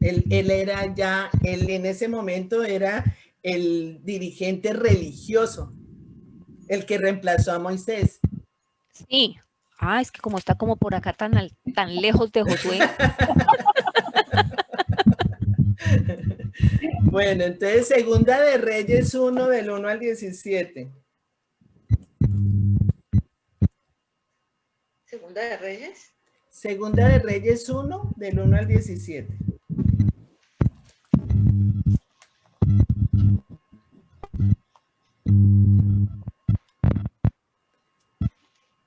Él era ya, él en ese momento era el dirigente religioso, el que reemplazó a Moisés. Sí. Ah, es que como está como por acá tan lejos de Josué. Bueno, entonces Segunda de Reyes 1, del 1 al 17. Segunda de Reyes. Segunda de Reyes 1, del 1 al 17.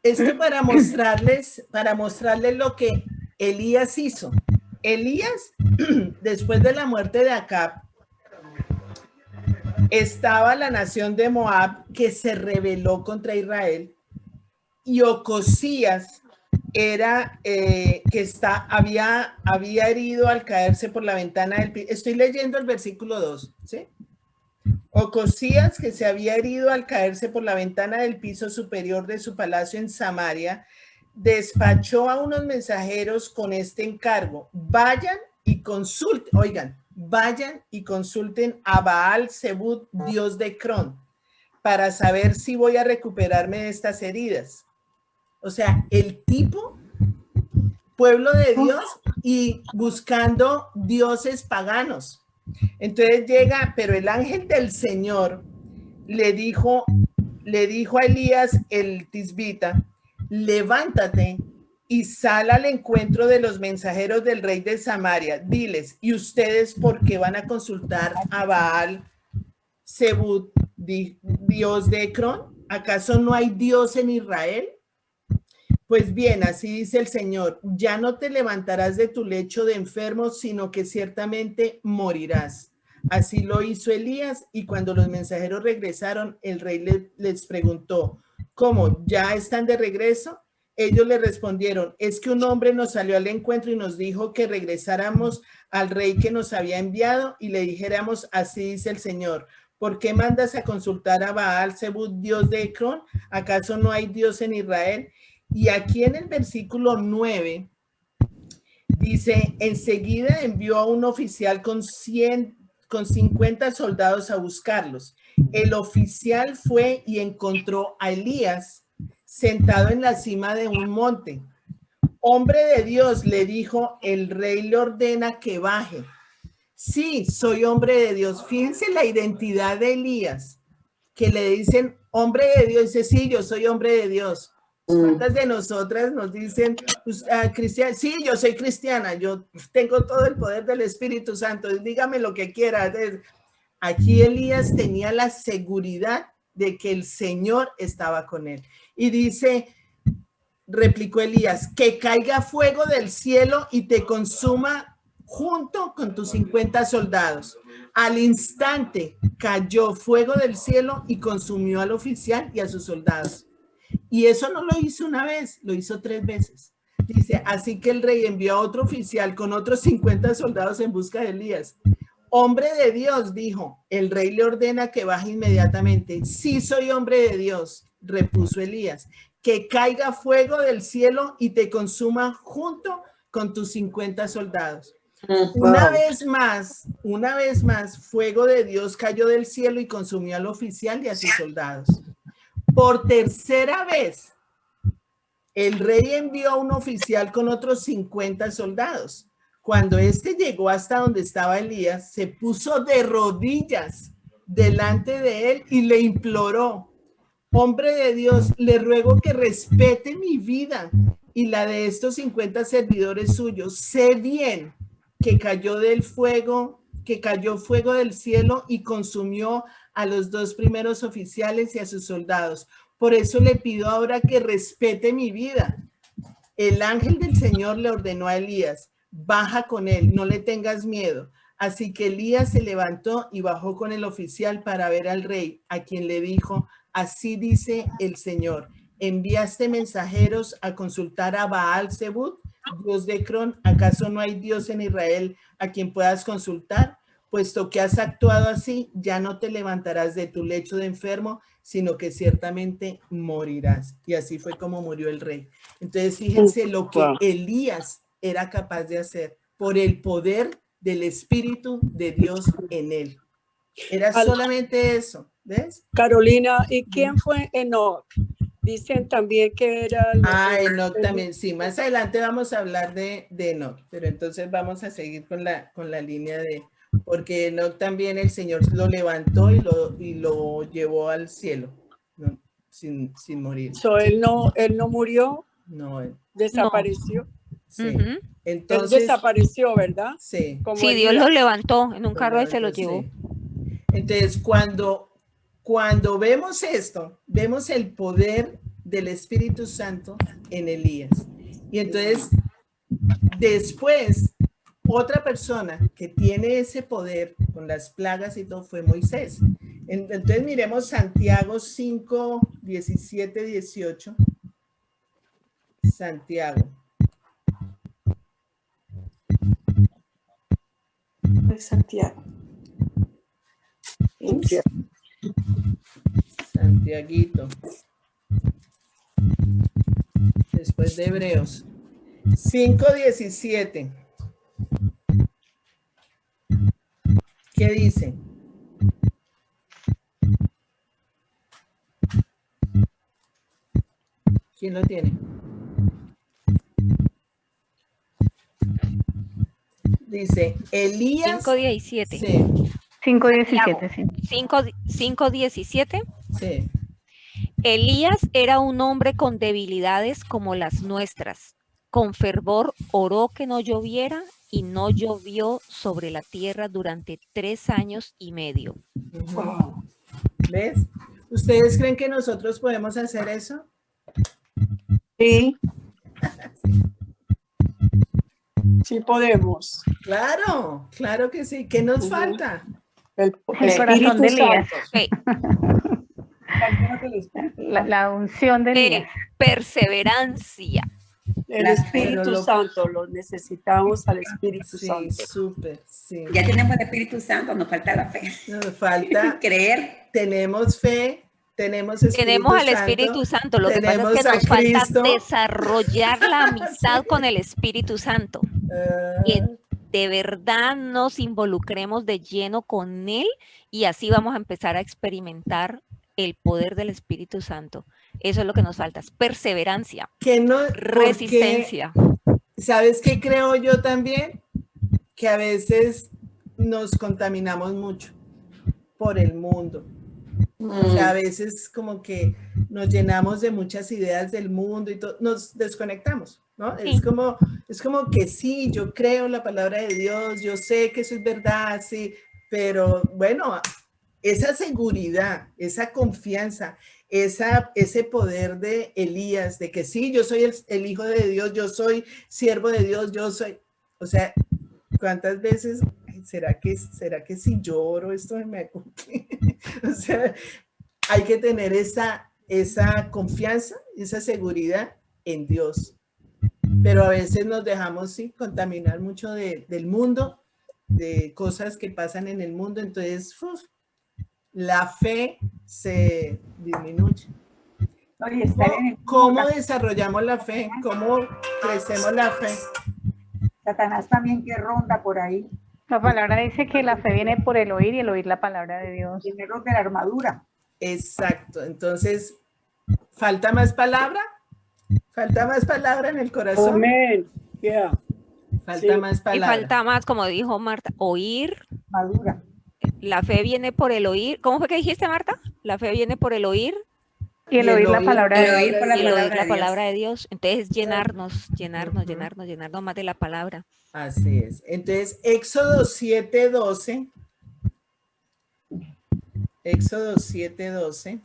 Esto para mostrarles lo que Elías hizo. Elías, después de la muerte de Acab, estaba la nación de Moab que se rebeló contra Israel, y Ocosías era había herido al caerse por la ventana del piso. Estoy leyendo el versículo 2, ¿sí? Ocosías, que se había herido al caerse por la ventana del piso superior de su palacio en Samaria, despachó a unos mensajeros con este encargo: vayan y consulten a Baal Zebud, dios de Cron, para saber si voy a recuperarme de estas heridas. O sea, el tipo, pueblo de Dios, y buscando dioses paganos. Entonces llega, pero el ángel del Señor le dijo a Elías el tisbita: levántate y sal al encuentro de los mensajeros del rey de Samaria. Diles, ¿y ustedes por qué van a consultar a Baal Zebud, dios de Ecrón? ¿Acaso no hay Dios en Israel? Pues bien, así dice el Señor: ya no te levantarás de tu lecho de enfermo, sino que ciertamente morirás. Así lo hizo Elías, y cuando los mensajeros regresaron, el rey les preguntó: ¿cómo? ¿Ya están de regreso? Ellos le respondieron: es que un hombre nos salió al encuentro y nos dijo que regresáramos al rey que nos había enviado y le dijéramos: así dice el Señor, ¿por qué mandas a consultar a Baal Zebud, dios de Ecrón? ¿Acaso no hay Dios en Israel? Y aquí en el versículo 9 dice: enseguida envió a un oficial con 50 soldados a buscarlos. El oficial fue y encontró a Elías sentado en la cima de un monte. Hombre de Dios, le dijo, el rey le ordena que baje. Sí, soy hombre de Dios. Fíjense la identidad de Elías, que le dicen hombre de Dios. Dice: sí, yo soy hombre de Dios. ¿Cuántas de nosotras nos dicen, cristiana? Sí, yo soy cristiana, yo tengo todo el poder del Espíritu Santo, dígame lo que quiera. Aquí Elías tenía la seguridad de que el Señor estaba con él. Y dice, replicó Elías: que caiga fuego del cielo y te consuma junto con tus 50 soldados. Al instante cayó fuego del cielo y consumió al oficial y a sus soldados. Y eso no lo hizo una vez, lo hizo 3 veces. Dice: así que el rey envió a otro oficial con otros 50 soldados en busca de Elías. Hombre de Dios, dijo, el rey le ordena que baje inmediatamente. Sí, soy hombre de Dios, repuso Elías, que caiga fuego del cielo y te consuma junto con tus 50 soldados. Una vez más, fuego de Dios cayó del cielo y consumió al oficial y a sus soldados. Por tercera vez, el rey envió a un oficial con otros 50 soldados. Cuando éste llegó hasta donde estaba Elías, se puso de rodillas delante de él y le imploró: hombre de Dios, le ruego que respete mi vida y la de estos 50 servidores suyos. Sé bien que cayó fuego del cielo y consumió a los 2 primeros oficiales y a sus soldados. Por eso le pido ahora que respete mi vida. El ángel del Señor le ordenó a Elías: baja con él, no le tengas miedo. Así que Elías se levantó y bajó con el oficial para ver al rey, a quien le dijo: así dice el Señor, ¿enviaste mensajeros a consultar a Baal-Zebub, dios de Ecrón? ¿Acaso no hay Dios en Israel a quien puedas consultar? Puesto que has actuado así, ya no te levantarás de tu lecho de enfermo, sino que ciertamente morirás. Y así fue como murió el rey. Entonces, fíjense lo que Elías era capaz de hacer por el poder del Espíritu de Dios en él. Era solamente eso, ¿ves? Carolina, ¿y quién fue Enoc? Dicen también que era... Enoc también, sí. Más adelante vamos a hablar de Enoc, pero entonces vamos a seguir con la línea de... Porque Enoc también el Señor lo levantó y lo llevó al cielo, ¿no? sin morir. Él no murió, no, desapareció. No. Sí. Entonces, él desapareció, ¿verdad? Sí. Sí, Dios lo levantó en un carro y se lo llevó. Sí. Entonces, cuando vemos esto, vemos el poder del Espíritu Santo en Elías. Y entonces, después, otra persona que tiene ese poder con las plagas y todo fue Moisés. Entonces, miremos Santiago 5, 17, 18. Santiago. Santiaguito. Después de Hebreos. 5:17. ¿Qué dice? ¿Quién lo tiene? Dice, Elías... 5:17. Sí. 5:17, sí. 5:17. Sí. Elías era un hombre con debilidades como las nuestras. Con fervor oró que no lloviera y no llovió sobre la tierra durante 3 años y medio. Wow. ¿Ves? ¿Ustedes creen que nosotros podemos hacer eso? Sí. Sí podemos. Claro, claro que sí. ¿Qué nos falta? El corazón de Elías. Sí. La unción de Elías. Perseverancia. El Espíritu Santo, lo necesitamos al Espíritu Santo. Sí, súper, sí. Ya tenemos el Espíritu Santo, nos falta la fe. Nos falta creer. Tenemos fe, tenemos al Espíritu Santo. Lo que pasa es que nos falta desarrollar la amistad con el Espíritu Santo. Y de verdad nos involucremos de lleno con Él y así vamos a empezar a experimentar el poder del Espíritu Santo. Eso es lo que nos falta, es perseverancia, resistencia. ¿Sabes qué creo yo también? Que a veces nos contaminamos mucho por el mundo. O sea, a veces como que nos llenamos de muchas ideas del mundo y nos desconectamos, ¿no? Sí. Es como que sí, yo creo en la palabra de Dios, yo sé que eso es verdad, sí, pero bueno, esa seguridad, esa confianza, ese poder de Elías, de que sí, yo soy el hijo de Dios, yo soy siervo de Dios, yo soy, o sea, ¿cuántas veces, será que si lloro esto me o sea, hay que tener esa confianza, esa seguridad en Dios, pero a veces nos dejamos, sí, contaminar mucho del mundo, de cosas que pasan en el mundo, entonces, la fe se disminuye. No, y estar en el ¿Cómo desarrollamos la fe? ¿Cómo crecemos la fe? Satanás también que ronda por ahí, La palabra dice que la fe viene por el oír y el oír la palabra de Dios. llenos de la armadura. Exacto. Entonces, ¿falta más palabra? ¿Falta más palabra en el corazón? Amén. Yeah. Falta Sí. más Y palabra. falta más, como dijo Marta, oír. Madura. La fe viene por el oír. ¿Cómo fue que dijiste, Marta? La fe viene por el oír Y el oír la palabra de El oír Dios. por la y el oír palabra la de Dios. palabra de Dios. Entonces, llenarnos Ujú. llenarnos más de la palabra. Así es. Entonces, Éxodo 7:12. Éxodo 7:12.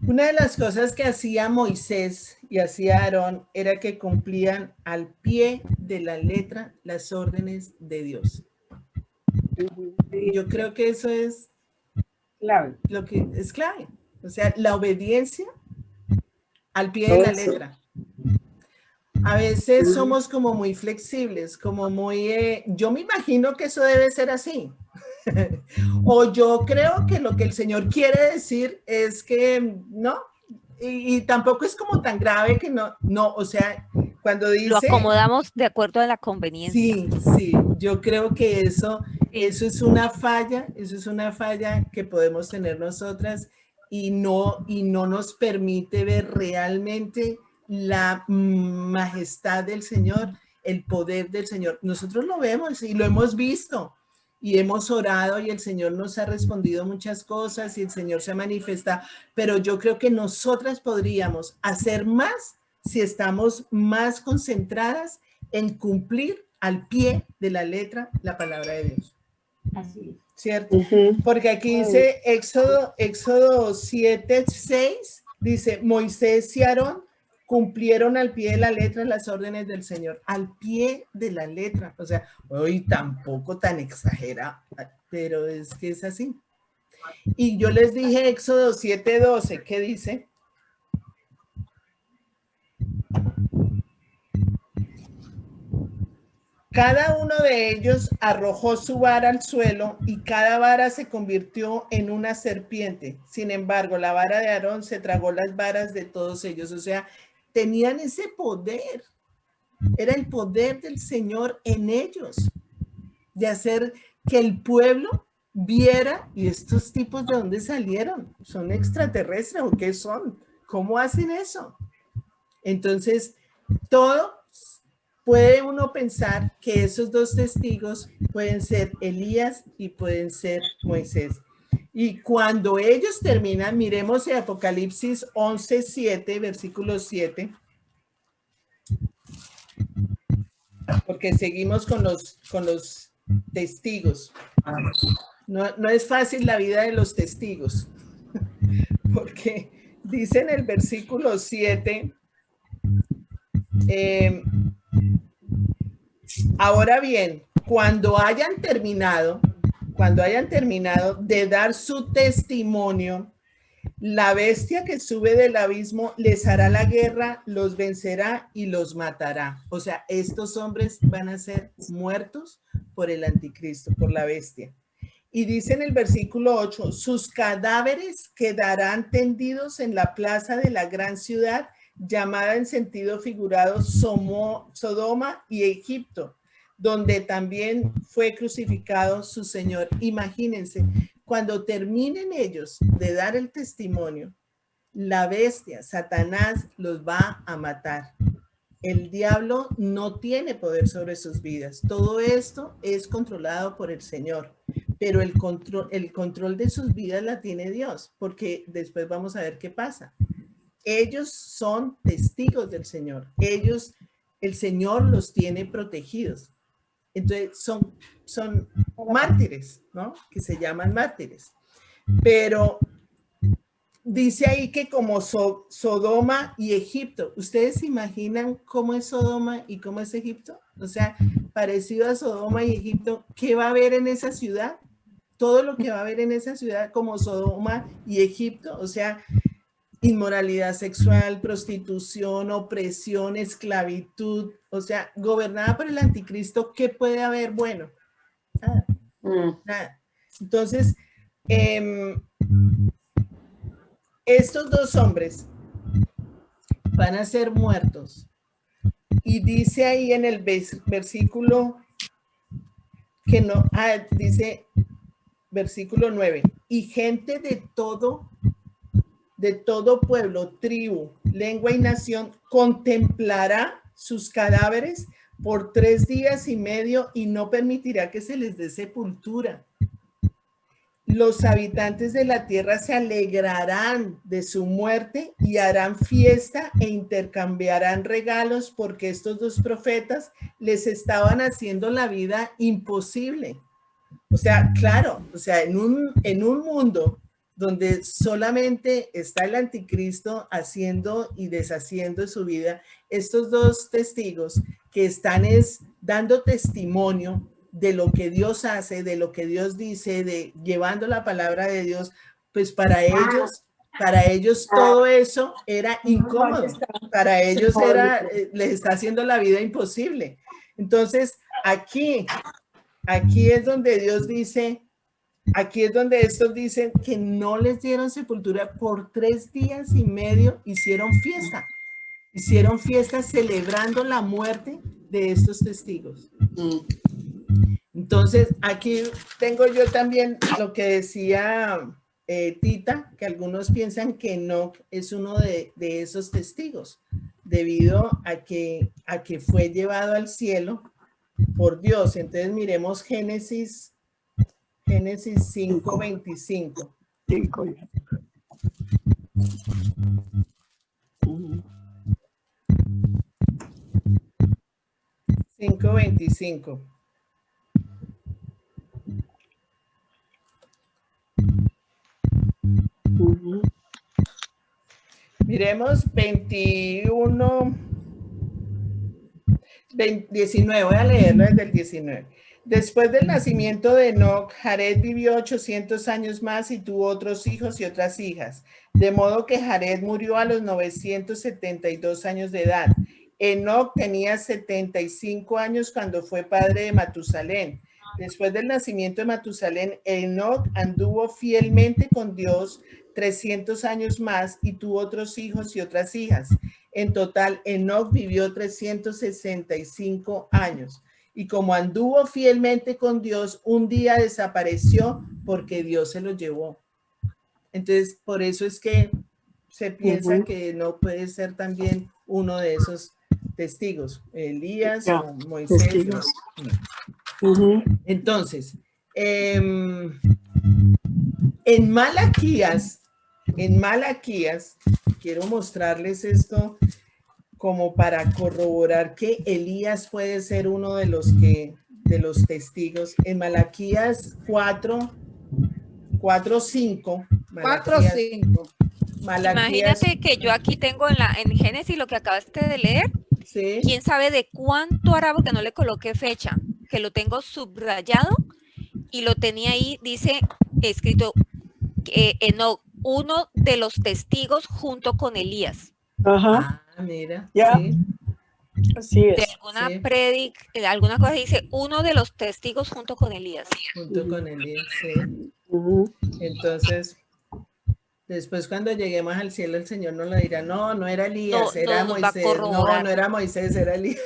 Una de las cosas que hacía Moisés y hacía Aarón era que cumplían al pie de la letra las órdenes de Dios. Ujú. Y yo creo que eso es Clave. lo que es clave. O sea, la obediencia al pie de la Eso. letra. A veces somos como muy flexibles, como muy... yo me imagino que eso debe ser así. O yo creo que lo que el Señor quiere decir es que no, y tampoco es como tan grave que no, o sea, cuando Lo dice... acomodamos de acuerdo a la conveniencia. Sí, yo creo que eso Sí. es una falla, que podemos tener nosotras y no nos permite ver realmente la majestad del Señor, el poder del Señor. Nosotros lo vemos y lo hemos visto y hemos orado y el Señor nos ha respondido muchas cosas y el Señor se manifiesta, pero yo creo que nosotras podríamos hacer más si estamos más concentradas en cumplir al pie de la letra la palabra de Dios. Así es. ¿Cierto? Ujú. Porque aquí dice Éxodo 7:6, dice Moisés y Aarón cumplieron al pie de la letra las órdenes del Señor, al pie de la letra, o sea, hoy tampoco tan exagera, pero es que es así. Y yo les dije Éxodo 7:12, ¿qué dice? Cada uno de ellos arrojó su vara al suelo y cada vara se convirtió en una serpiente. Sin embargo, la vara de Aarón se tragó las varas de todos ellos. O sea, tenían ese poder. Era el poder del Señor en ellos de hacer que el pueblo viera, y estos tipos de dónde salieron, son extraterrestres o qué son, ¿cómo hacen eso? Entonces, todo puede uno pensar que esos dos testigos pueden ser Elías y pueden ser Moisés. Y cuando ellos terminan, miremos en Apocalipsis 11:7, versículo 7, porque seguimos con los testigos. No es fácil la vida de los testigos, porque dice en el versículo 7, ahora bien, cuando hayan terminado de dar su testimonio, la bestia que sube del abismo les hará la guerra, los vencerá y los matará. O sea, estos hombres van a ser muertos por el anticristo, por la bestia. Y dice en el versículo 8, sus cadáveres quedarán tendidos en la plaza de la gran ciudad, llamada en sentido figurado Sodoma y Egipto, donde también fue crucificado su Señor. Imagínense, cuando terminen ellos de dar el testimonio, la bestia, Satanás, los va a matar. El diablo no tiene poder sobre sus vidas. Todo esto es controlado por el Señor, pero el control de sus vidas la tiene Dios, porque después vamos a ver qué pasa. Ellos son testigos del Señor. El Señor los tiene protegidos. Entonces son mártires, ¿no? Que se llaman mártires. Pero dice ahí que como Sodoma y Egipto, ¿ustedes se imaginan cómo es Sodoma y cómo es Egipto? O sea, parecido a Sodoma y Egipto, ¿qué va a haber en esa ciudad? Todo lo que va a haber en esa ciudad como Sodoma y Egipto, o sea, inmoralidad sexual, prostitución, opresión, esclavitud, o sea, gobernada por el anticristo, ¿qué puede haber? Bueno, Nada. Entonces, estos dos hombres van a ser muertos. Y dice ahí en el versículo que no, dice versículo 9, y gente de todo pueblo, tribu, lengua y nación contemplará sus cadáveres por 3 días y medio y no permitirá que se les dé sepultura. Los habitantes de la tierra se alegrarán de su muerte y harán fiesta e intercambiarán regalos porque estos dos profetas les estaban haciendo la vida imposible. O sea, claro, o sea, en un mundo donde solamente está el anticristo haciendo y deshaciendo su vida, estos dos testigos que están dando testimonio de lo que Dios hace, de lo que Dios dice, llevando la palabra de Dios, pues para ellos todo eso era incómodo, para ellos les está haciendo la vida imposible. Entonces, aquí es donde Dios dice, aquí es donde estos dicen que no les dieron sepultura por 3 días y medio, hicieron fiesta celebrando la muerte de estos testigos. Entonces, aquí tengo yo también lo que decía Tita, que algunos piensan que Enoc es uno de esos testigos, debido a que fue llevado al cielo por Dios. Entonces, miremos Génesis 5:25. 5:25. Miremos 19, voy a leerlo desde el 19. Después del nacimiento de Enoc, Jared vivió 800 años más y tuvo otros hijos y otras hijas, de modo que Jared murió a los 972 años de edad. Enoc tenía 75 años cuando fue padre de Matusalén. Después del nacimiento de Matusalén, Enoc anduvo fielmente con Dios 300 años más y tuvo otros hijos y otras hijas. En total, Enoc vivió 365 años. Y como anduvo fielmente con Dios, un día desapareció porque Dios se lo llevó. Entonces, por eso es que se piensa que no puede ser también uno de esos testigos, Elías o Moisés. Entonces, en Malaquías, quiero mostrarles esto como para corroborar que Elías puede ser uno de los testigos. En Malaquías 4:5. 4:5. Imagínate que yo aquí tengo en Génesis lo que acabaste de leer. Sí. ¿Quién sabe de cuánto hará? Porque no le coloqué fecha, que lo tengo subrayado y lo tenía ahí, dice, escrito, Enoc, uno de los testigos junto con Elías. Ajá. Mira. Ya. Sí. Así es. De alguna cosa dice, uno de los testigos junto con Elías. Junto con Elías, sí. Entonces, después cuando lleguemos al cielo, el Señor nos lo dirá, no era Elías, era Moisés. No era Moisés, era Elías.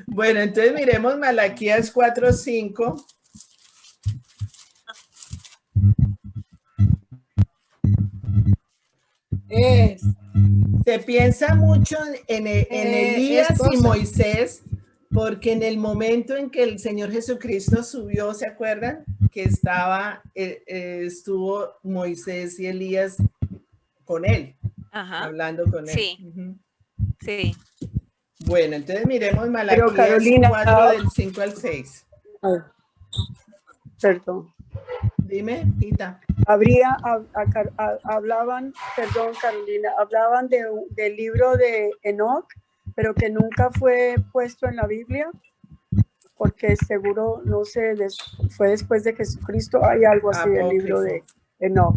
Bueno, entonces miremos Malaquías 4:5. Se piensa mucho en Elías y Moisés, porque en el momento en que el Señor Jesucristo subió, ¿se acuerdan? Que estuvo Moisés y Elías con él, hablando con él. Sí, sí. Bueno, entonces miremos Malaquías 4 del 5 al 6. Perdón. Dime, Tita. Hablaban del libro de Enoc, pero que nunca fue puesto en la Biblia, porque seguro, no sé, fue después de Jesucristo, hay algo así del libro de Enoc.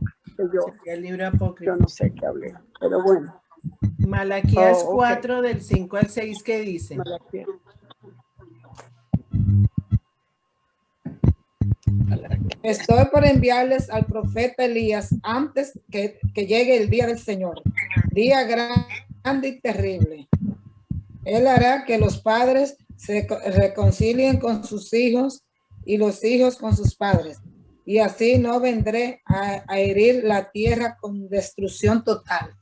El libro apócrifo. Yo no sé qué hablé, pero bueno. Malaquías 4 del 5 al 6, ¿qué dice? Estoy por enviarles al profeta Elías antes que llegue el día del Señor, día grande y terrible. Él hará que los padres se reconcilien con sus hijos y los hijos con sus padres. Y así no vendré a herir la tierra con destrucción total.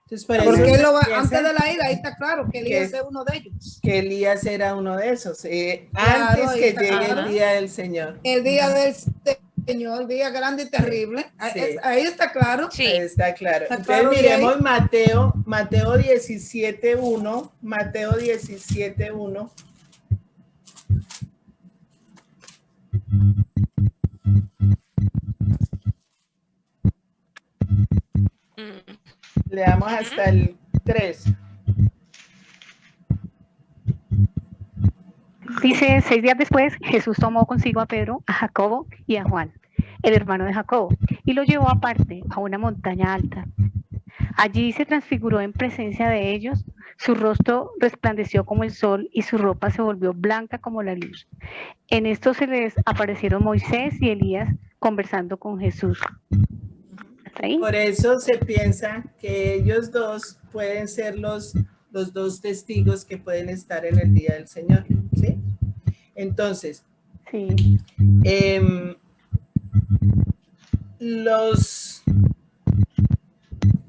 Entonces, por eso Porque él piensa antes de la ira, ahí está claro que Elías es uno de ellos. que Elías era uno de esos, Claro, antes ahí que está llegue claro. el día del Señor. El día del Señor, día grande y terrible. Sí. Ahí está claro. Sí. Está claro. Está Entonces claro, miremos Mateo 17:1, Mateo 17:1. Leamos hasta el 3. Dice, 6 días después, Jesús tomó consigo a Pedro, a Jacobo y a Juan, el hermano de Jacobo, y lo llevó aparte a una montaña alta. Allí se transfiguró en presencia de ellos, su rostro resplandeció como el sol y su ropa se volvió blanca como la luz. En esto se les aparecieron Moisés y Elías conversando con Jesús. ¿Hasta ahí? Por eso se piensa que ellos dos pueden ser los dos testigos que pueden estar en el día del Señor, ¿sí? Entonces, Sí.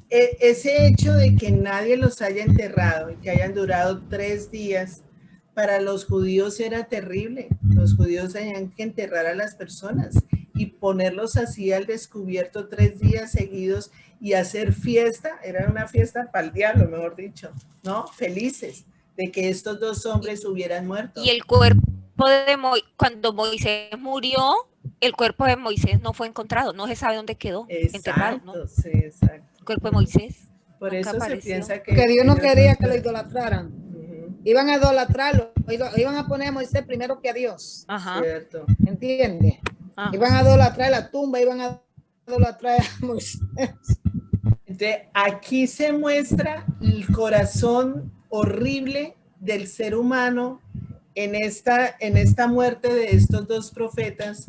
Ese hecho de que nadie los haya enterrado y que hayan durado 3 días, para los judíos era terrible. Los judíos tenían que enterrar a las personas y ponerlos así al descubierto 3 días seguidos y hacer fiesta. Era una fiesta para el diablo, mejor dicho, ¿no? Felices de que estos dos hombres hubieran muerto. Y el cuerpo de cuando Moisés murió, el cuerpo de Moisés no fue encontrado, no se sabe dónde quedó. Enterrado, ¿no? Sí, exacto. El cuerpo de Moisés. Por eso apareció. se piensa que Dios no quería que lo lo idolatraran. Iban a idolatrarlo, iban a poner a Moisés primero que a Dios. Ajá. Cierto. ¿Entiendes? Ajá. Iban a idolatrar la tumba, iban a idolatrar a Moisés. Entonces, aquí se muestra el corazón horrible del ser humano en esta muerte de estos dos profetas,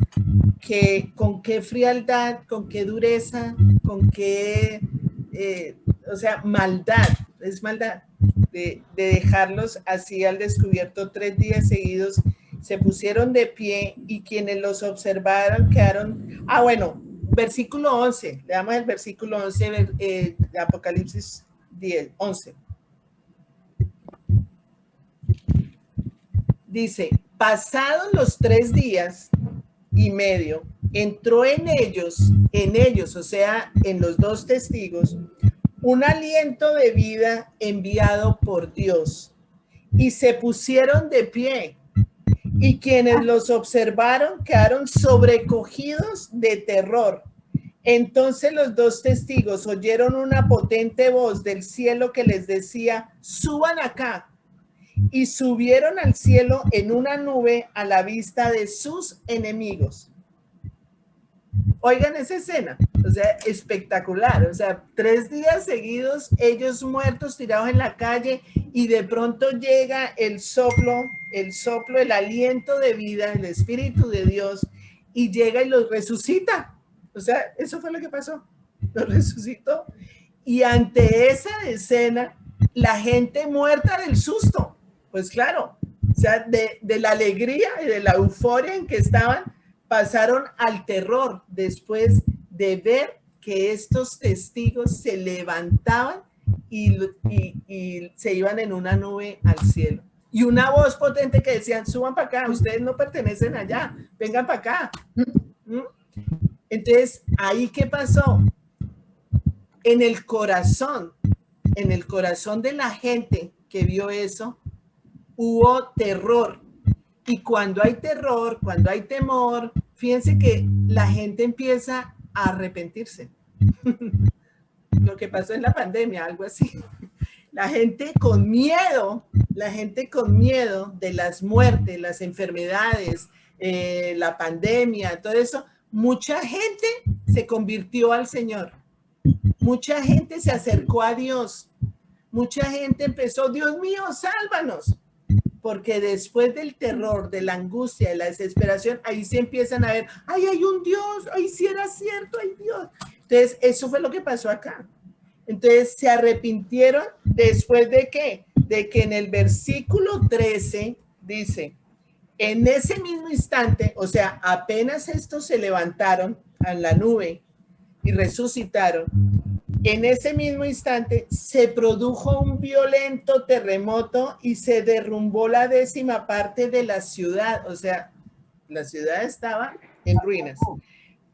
que con qué frialdad, con qué dureza, con qué, maldad, es maldad, de dejarlos así al descubierto 3 días seguidos. Se pusieron de pie y quienes los observaron quedaron... versículo 11, le damos el versículo 11 de Apocalipsis 11. Dice, pasados los 3 días y medio, entró en ellos, o sea, en los dos testigos, un aliento de vida enviado por Dios, y se pusieron de pie, y quienes los observaron quedaron sobrecogidos de terror. Entonces los dos testigos oyeron una potente voz del cielo que les decía, suban acá. Y subieron al cielo en una nube a la vista de sus enemigos. Oigan esa escena, o sea, espectacular. O sea, 3 días seguidos, ellos muertos, tirados en la calle, y de pronto llega el soplo, el aliento de vida, el Espíritu de Dios, y llega y los resucita. O sea, eso fue lo que pasó. Los resucitó. Y ante esa escena, la gente muerta del susto. Pues claro, o sea, de la alegría y de la euforia en que estaban, pasaron al terror después de ver que estos testigos se levantaban y se iban en una nube al cielo. Y una voz potente que decían, suban para acá, ustedes no pertenecen allá, vengan para acá. Entonces, ¿ahí qué pasó? En el corazón de la gente que vio eso, hubo terror. Y cuando hay terror, cuando hay temor, fíjense que la gente empieza a arrepentirse. Lo que pasó en la pandemia, algo así. La gente con miedo de las muertes, las enfermedades, la pandemia, todo eso, mucha gente se convirtió al Señor. Mucha gente se acercó a Dios. Mucha gente empezó, Dios mío, sálvanos. porque después del terror, de la angustia, de la desesperación, ahí se empiezan a ver, ay, hay un Dios, ay, sí era cierto, hay Dios. Entonces, eso fue lo que pasó acá. Entonces, se arrepintieron después de ¿qué? De que en el versículo 13 dice, en ese mismo instante, o sea, apenas estos se levantaron a la nube y resucitaron, en ese mismo instante se produjo un violento terremoto y se derrumbó la 10ª parte de la ciudad. O sea, la ciudad estaba en ruinas.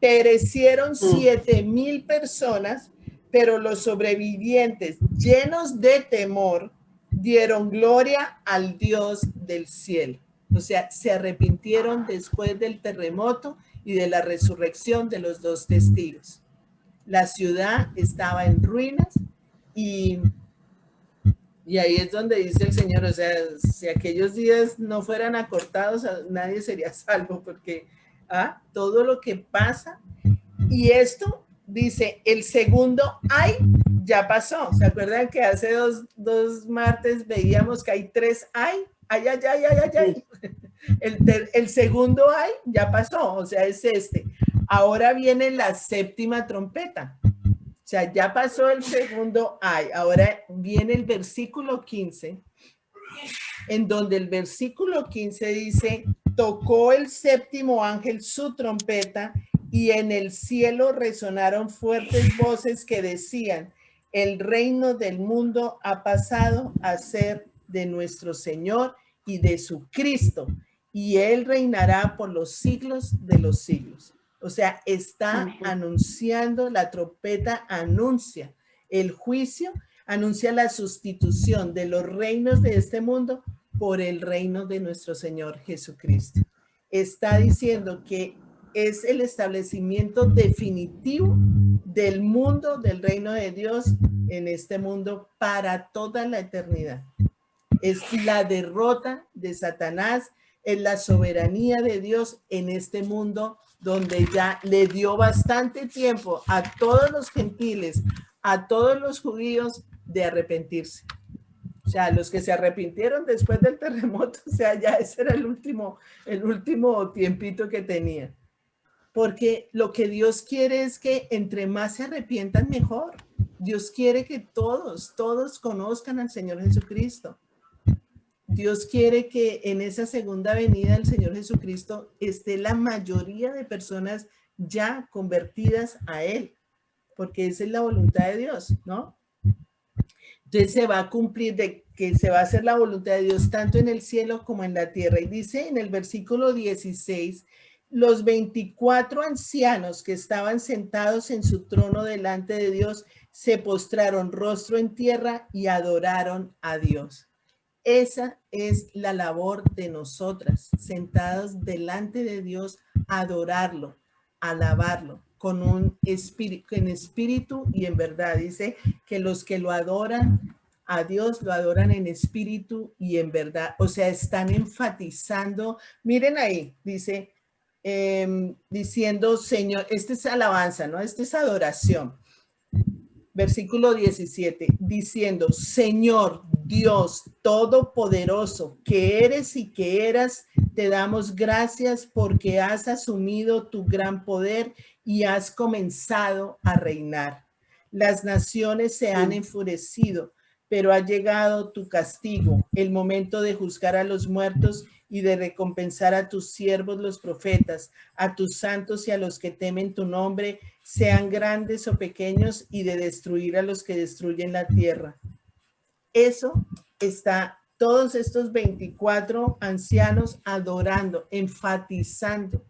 Perecieron 7,000 personas, pero los sobrevivientes, llenos de temor, dieron gloria al Dios del cielo. O sea, se arrepintieron después del terremoto y de la resurrección de los 2 testigos. La ciudad estaba en ruinas y ahí es donde dice el Señor, o sea, si aquellos días no fueran acortados, nadie sería salvo, porque todo lo que pasa, y esto dice, el segundo ay, ya pasó. ¿Se acuerdan que hace dos martes veíamos que hay 3 ay? Ay, ay, ay, ay, ay, ay. El segundo ay ya pasó, o sea, es este. Ahora viene la 7ª trompeta. O sea, ya pasó el segundo ay. Ahora viene el versículo 15, en donde el versículo 15 dice, tocó el 7º ángel su trompeta y en el cielo resonaron fuertes voces que decían, el reino del mundo ha pasado a ser de nuestro Señor y de su Cristo, y él reinará por los siglos de los siglos. O sea, está anunciando, la trompeta anuncia el juicio, anuncia la sustitución de los reinos de este mundo por el reino de nuestro Señor Jesucristo. Está diciendo que es el establecimiento definitivo del mundo, del reino de Dios en este mundo para toda la eternidad. Es la derrota de Satanás, es la soberanía de Dios en este mundo donde ya le dio bastante tiempo a todos los gentiles, a todos los judíos de arrepentirse. O sea, los que se arrepintieron después del terremoto, o sea, ya ese era el último tiempito que tenían. Porque lo que Dios quiere es que entre más se arrepientan, mejor. Dios quiere que todos conozcan al Señor Jesucristo. Dios quiere que en esa segunda venida del Señor Jesucristo esté la mayoría de personas ya convertidas a Él, porque esa es la voluntad de Dios, ¿no? Entonces se va a cumplir de que se va a hacer la voluntad de Dios tanto en el cielo como en la tierra. Y dice en el versículo 16, los 24 ancianos que estaban sentados en su trono delante de Dios se postraron rostro en tierra y adoraron a Dios. Esa es la labor de nosotras, sentadas delante de Dios, adorarlo, alabarlo, con un espíritu, en espíritu y en verdad. Dice que los que lo adoran a Dios, lo adoran en espíritu y en verdad. O sea, están enfatizando, miren ahí, dice, diciendo, Señor, esta es alabanza, ¿no? Esta es adoración. Versículo 17, diciendo, Señor Dios Todopoderoso, que eres y que eras, te damos gracias porque has asumido tu gran poder y has comenzado a reinar. Las naciones se han enfurecido, pero ha llegado tu castigo, el momento de juzgar a los muertos y de recompensar a tus siervos los profetas, a tus santos y a los que temen tu nombre, sean grandes o pequeños, y de destruir a los que destruyen la tierra. Eso está todos estos 24 ancianos adorando, enfatizando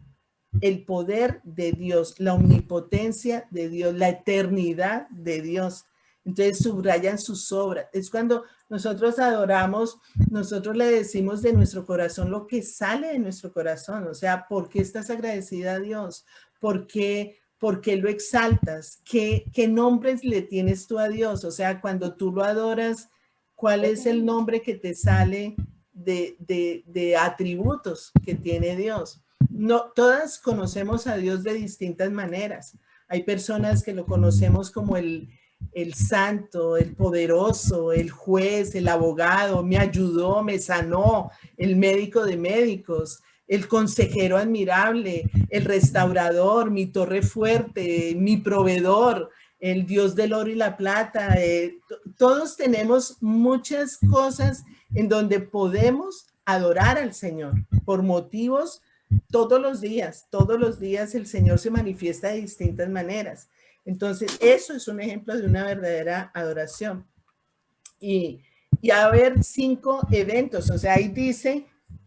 el poder de Dios, la omnipotencia de Dios, la eternidad de Dios. Entonces subrayan sus obras. Es cuando nosotros adoramos, nosotros le decimos de nuestro corazón lo que sale de nuestro corazón. O sea, ¿por qué estás agradecida a Dios? ¿Por qué lo exaltas? ¿Qué nombres le tienes tú a Dios? O sea, cuando tú lo adoras, ¿cuál es el nombre que te sale de atributos que tiene Dios? No, todas conocemos a Dios de distintas maneras. Hay personas que lo conocemos como el el santo, el poderoso, el juez, el abogado, me ayudó, me sanó, el médico de médicos, el consejero admirable, el restaurador, mi torre fuerte, mi proveedor, el Dios del oro y la plata. Todos tenemos muchas cosas en donde podemos adorar al Señor por motivos. Todos los días el Señor se manifiesta de distintas maneras. Entonces, eso es un ejemplo de una verdadera adoración. Y a ver 5 eventos, o sea, ahí dice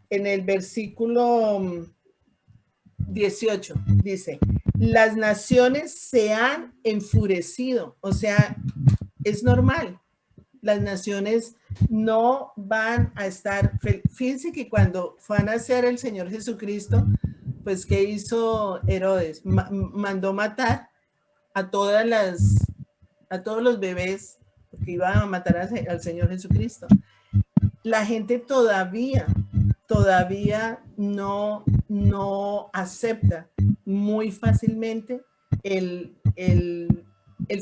en el versículo 18, dice, las naciones se han enfurecido, o sea, es normal. Las naciones no van a estar, fíjense que cuando fue a nacer el Señor Jesucristo, pues ¿qué hizo Herodes? Mandó matar a todos los bebés, porque iban a matar al Señor Jesucristo. La gente todavía no acepta muy fácilmente el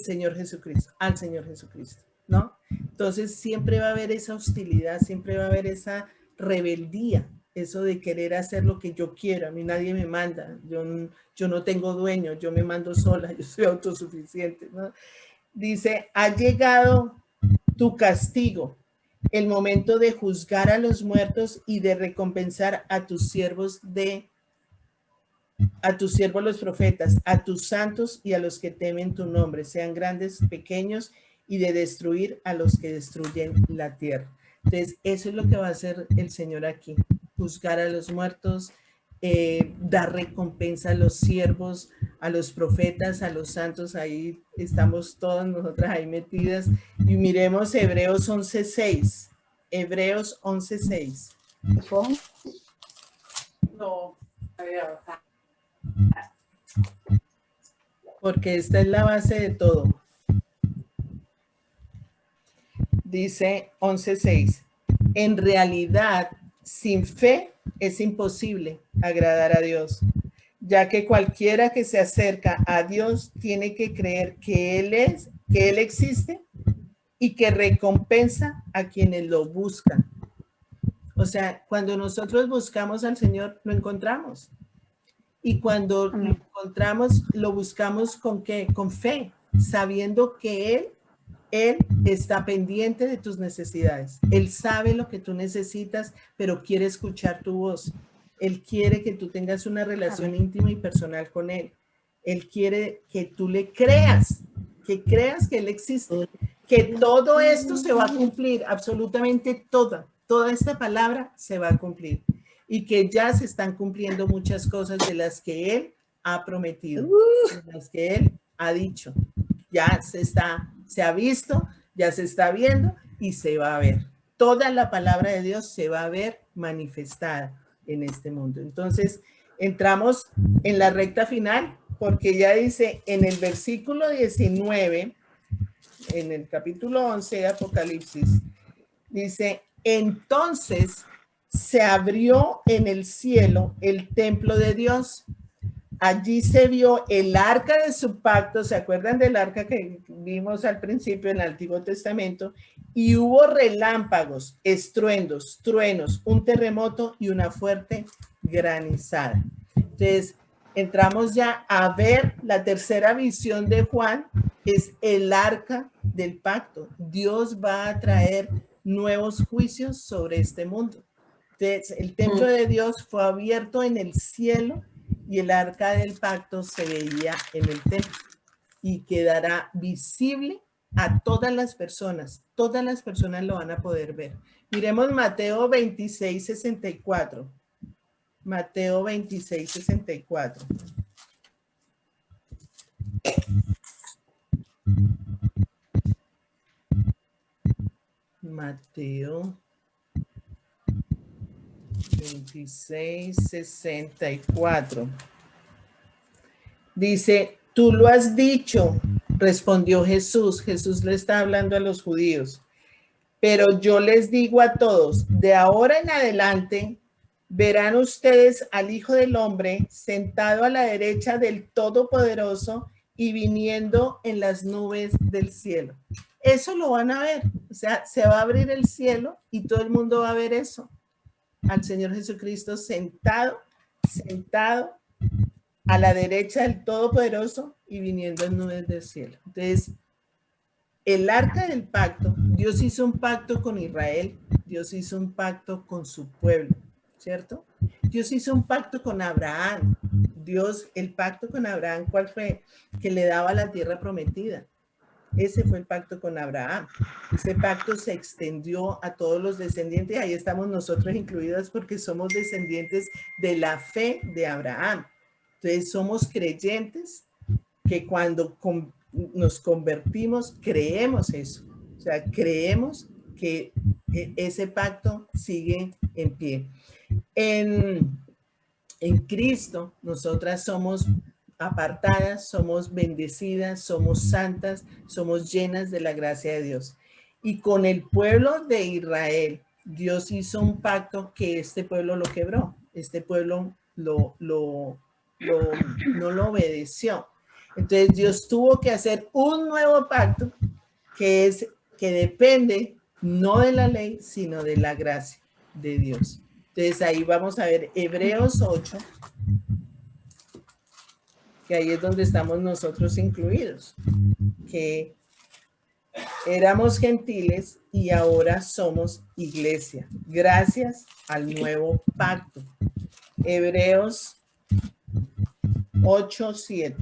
Señor Jesucristo, al Señor Jesucristo, ¿no? Entonces siempre va a haber esa hostilidad, siempre va a haber esa rebeldía, eso de querer hacer lo que yo quiero. A mí nadie me manda, yo no tengo dueño, yo me mando sola, yo soy autosuficiente, ¿no? Dice, ha llegado tu castigo, el momento de juzgar a los muertos y de recompensar a tus siervos los profetas, a tus santos y a los que temen tu nombre, sean grandes, pequeños, y de destruir a los que destruyen la tierra. Entonces, eso es lo que va a hacer el Señor aquí, juzgar a los muertos, dar recompensa a los siervos, a los profetas, a los santos. Ahí estamos todas nosotras ahí metidas. Y miremos Hebreos 11:6. Hebreos 11:6. No. Porque esta es la base de todo. Dice 11:6. En realidad, sin fe es imposible agradar a Dios, ya que cualquiera que se acerca a Dios tiene que creer que Él existe y que recompensa a quienes lo buscan. O sea, cuando nosotros buscamos al Señor, lo encontramos. Y cuando lo encontramos, lo buscamos ¿con qué? Con fe, sabiendo que Él está pendiente de tus necesidades. Él sabe lo que tú necesitas, pero quiere escuchar tu voz. Él quiere que tú tengas una relación íntima y personal con Él. Él quiere que tú le creas, que creas que Él existe, que todo esto se va a cumplir, absolutamente toda esta palabra se va a cumplir y que ya se están cumpliendo muchas cosas de las que Él ha prometido, de las que Él ha dicho. Ya se ha visto, ya se está viendo y se va a ver. Toda la palabra de Dios se va a ver manifestada en este mundo. Entonces, entramos en la recta final porque ya dice en el versículo 19, en el capítulo 11 de Apocalipsis, dice, entonces se abrió en el cielo el templo de Dios. Allí se vio el arca de su pacto, ¿se acuerdan del arca que vimos al principio en el Antiguo Testamento? Y hubo relámpagos, estruendos, truenos, un terremoto y una fuerte granizada. Entonces, entramos ya a ver la tercera visión de Juan, es el arca del pacto. Dios va a traer nuevos juicios sobre este mundo. Entonces, el templo de Dios fue abierto en el cielo y el arca del pacto se veía en el templo y quedará visible a todas las personas lo van a poder ver. Miremos Mateo 26:64. Mateo 26:64. Mateo 26:64. Dice, tú lo has dicho, respondió Jesús. Jesús le está hablando a los judíos. Pero yo les digo a todos, de ahora en adelante verán ustedes al Hijo del Hombre sentado a la derecha del Todopoderoso y viniendo en las nubes del cielo. Eso lo van a ver, o sea, se va a abrir el cielo y todo el mundo va a ver eso. Al Señor Jesucristo sentado a la derecha del Todopoderoso y viniendo en nubes del cielo. Entonces, el arca del pacto, Dios hizo un pacto con Israel, Dios hizo un pacto con su pueblo, ¿cierto? Dios hizo un pacto con Abraham. Dios, el pacto con Abraham, ¿cuál fue? Que le daba la tierra prometida. Ese fue el pacto con Abraham. Ese pacto se extendió a todos los descendientes. Ahí estamos nosotros incluidos porque somos descendientes de la fe de Abraham. Entonces somos creyentes que cuando nos convertimos, creemos eso. O sea, creemos que ese pacto sigue en pie. En Cristo, nosotras somos apartadas, somos bendecidas, somos santas, somos llenas de la gracia de Dios. Y con el pueblo de Israel, Dios hizo un pacto que este pueblo lo quebró. Este pueblo no lo obedeció. Entonces Dios tuvo que hacer un nuevo pacto que depende no de la ley, sino de la gracia de Dios. Entonces ahí vamos a ver Hebreos 8, que ahí es donde estamos nosotros incluidos, que éramos gentiles y ahora somos iglesia, gracias al nuevo pacto. Hebreos 8, 7.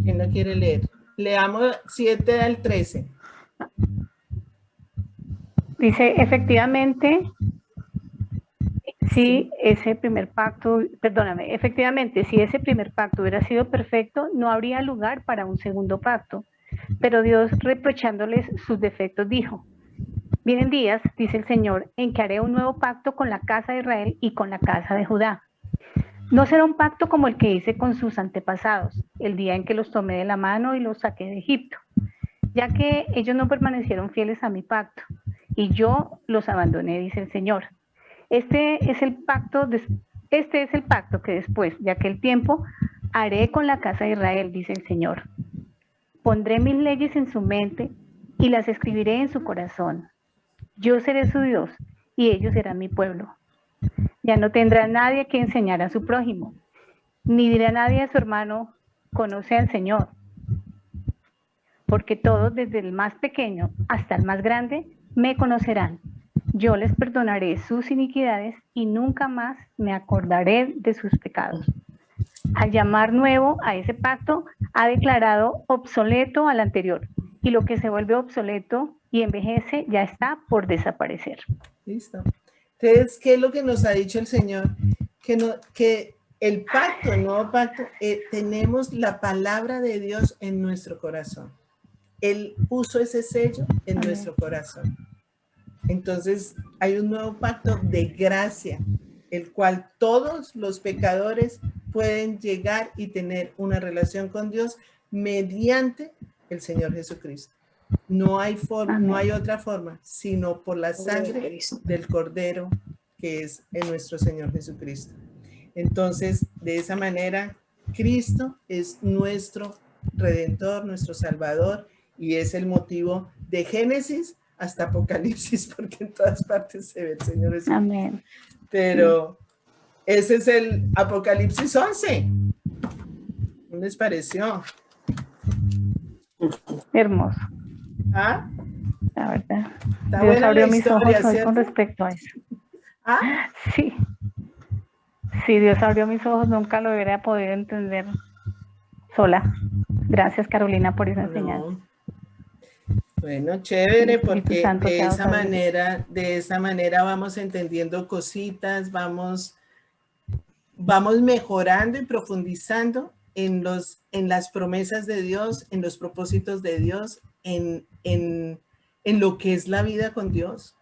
¿Quién no quiere leer? Leamos 7 al 13. Dice, efectivamente, si ese primer pacto hubiera sido perfecto, no habría lugar para un segundo pacto. Pero Dios, reprochándoles sus defectos, dijo, vienen días, dice el Señor, en que haré un nuevo pacto con la casa de Israel y con la casa de Judá. No será un pacto como el que hice con sus antepasados, el día en que los tomé de la mano y los saqué de Egipto, ya que ellos no permanecieron fieles a mi pacto, y yo los abandoné, dice el Señor. Este es el pacto que después de aquel tiempo haré con la casa de Israel, dice el Señor. Pondré mis leyes en su mente y las escribiré en su corazón. Yo seré su Dios y ellos serán mi pueblo. Ya no tendrá nadie que enseñar a su prójimo, ni dirá nadie a su hermano, conoce al Señor. Porque todos, desde el más pequeño hasta el más grande, me conocerán. Yo les perdonaré sus iniquidades y nunca más me acordaré de sus pecados. Al llamar nuevo a ese pacto, ha declarado obsoleto al anterior, y lo que se vuelve obsoleto y envejece ya está por desaparecer. Listo. Entonces, ¿qué es lo que nos ha dicho el Señor? Que el pacto, el nuevo pacto, tenemos la palabra de Dios en nuestro corazón. Él puso ese sello en nuestro corazón. Entonces, hay un nuevo pacto de gracia, el cual todos los pecadores pueden llegar y tener una relación con Dios mediante el Señor Jesucristo. No hay forma, no hay otra forma, sino por la sangre del Cordero que es en nuestro Señor Jesucristo. Entonces, de esa manera, Cristo es nuestro Redentor, nuestro Salvador, y es el motivo de Génesis hasta Apocalipsis, porque en todas partes se ve el Señor Jesucristo. Amén. Pero ese es el Apocalipsis 11. ¿Qué les pareció? Hermoso. ¿Ah? La verdad. Está Dios buena abrió la mis historia, ojos hoy ¿cierto? con respecto a eso. ¿Ah? Sí. Sí, Dios abrió mis ojos, nunca lo hubiera podido entender sola. Gracias, Carolina, por esa enseñanza. No. Bueno, chévere, Espíritu porque Santo, de te esa sabiduría. manera vamos entendiendo cositas, vamos mejorando y profundizando en las promesas de Dios, en los propósitos de Dios, en lo que es la vida con Dios.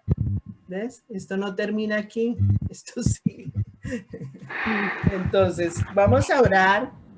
¿Ves? Esto no termina aquí, esto sigue. Entonces, vamos a orar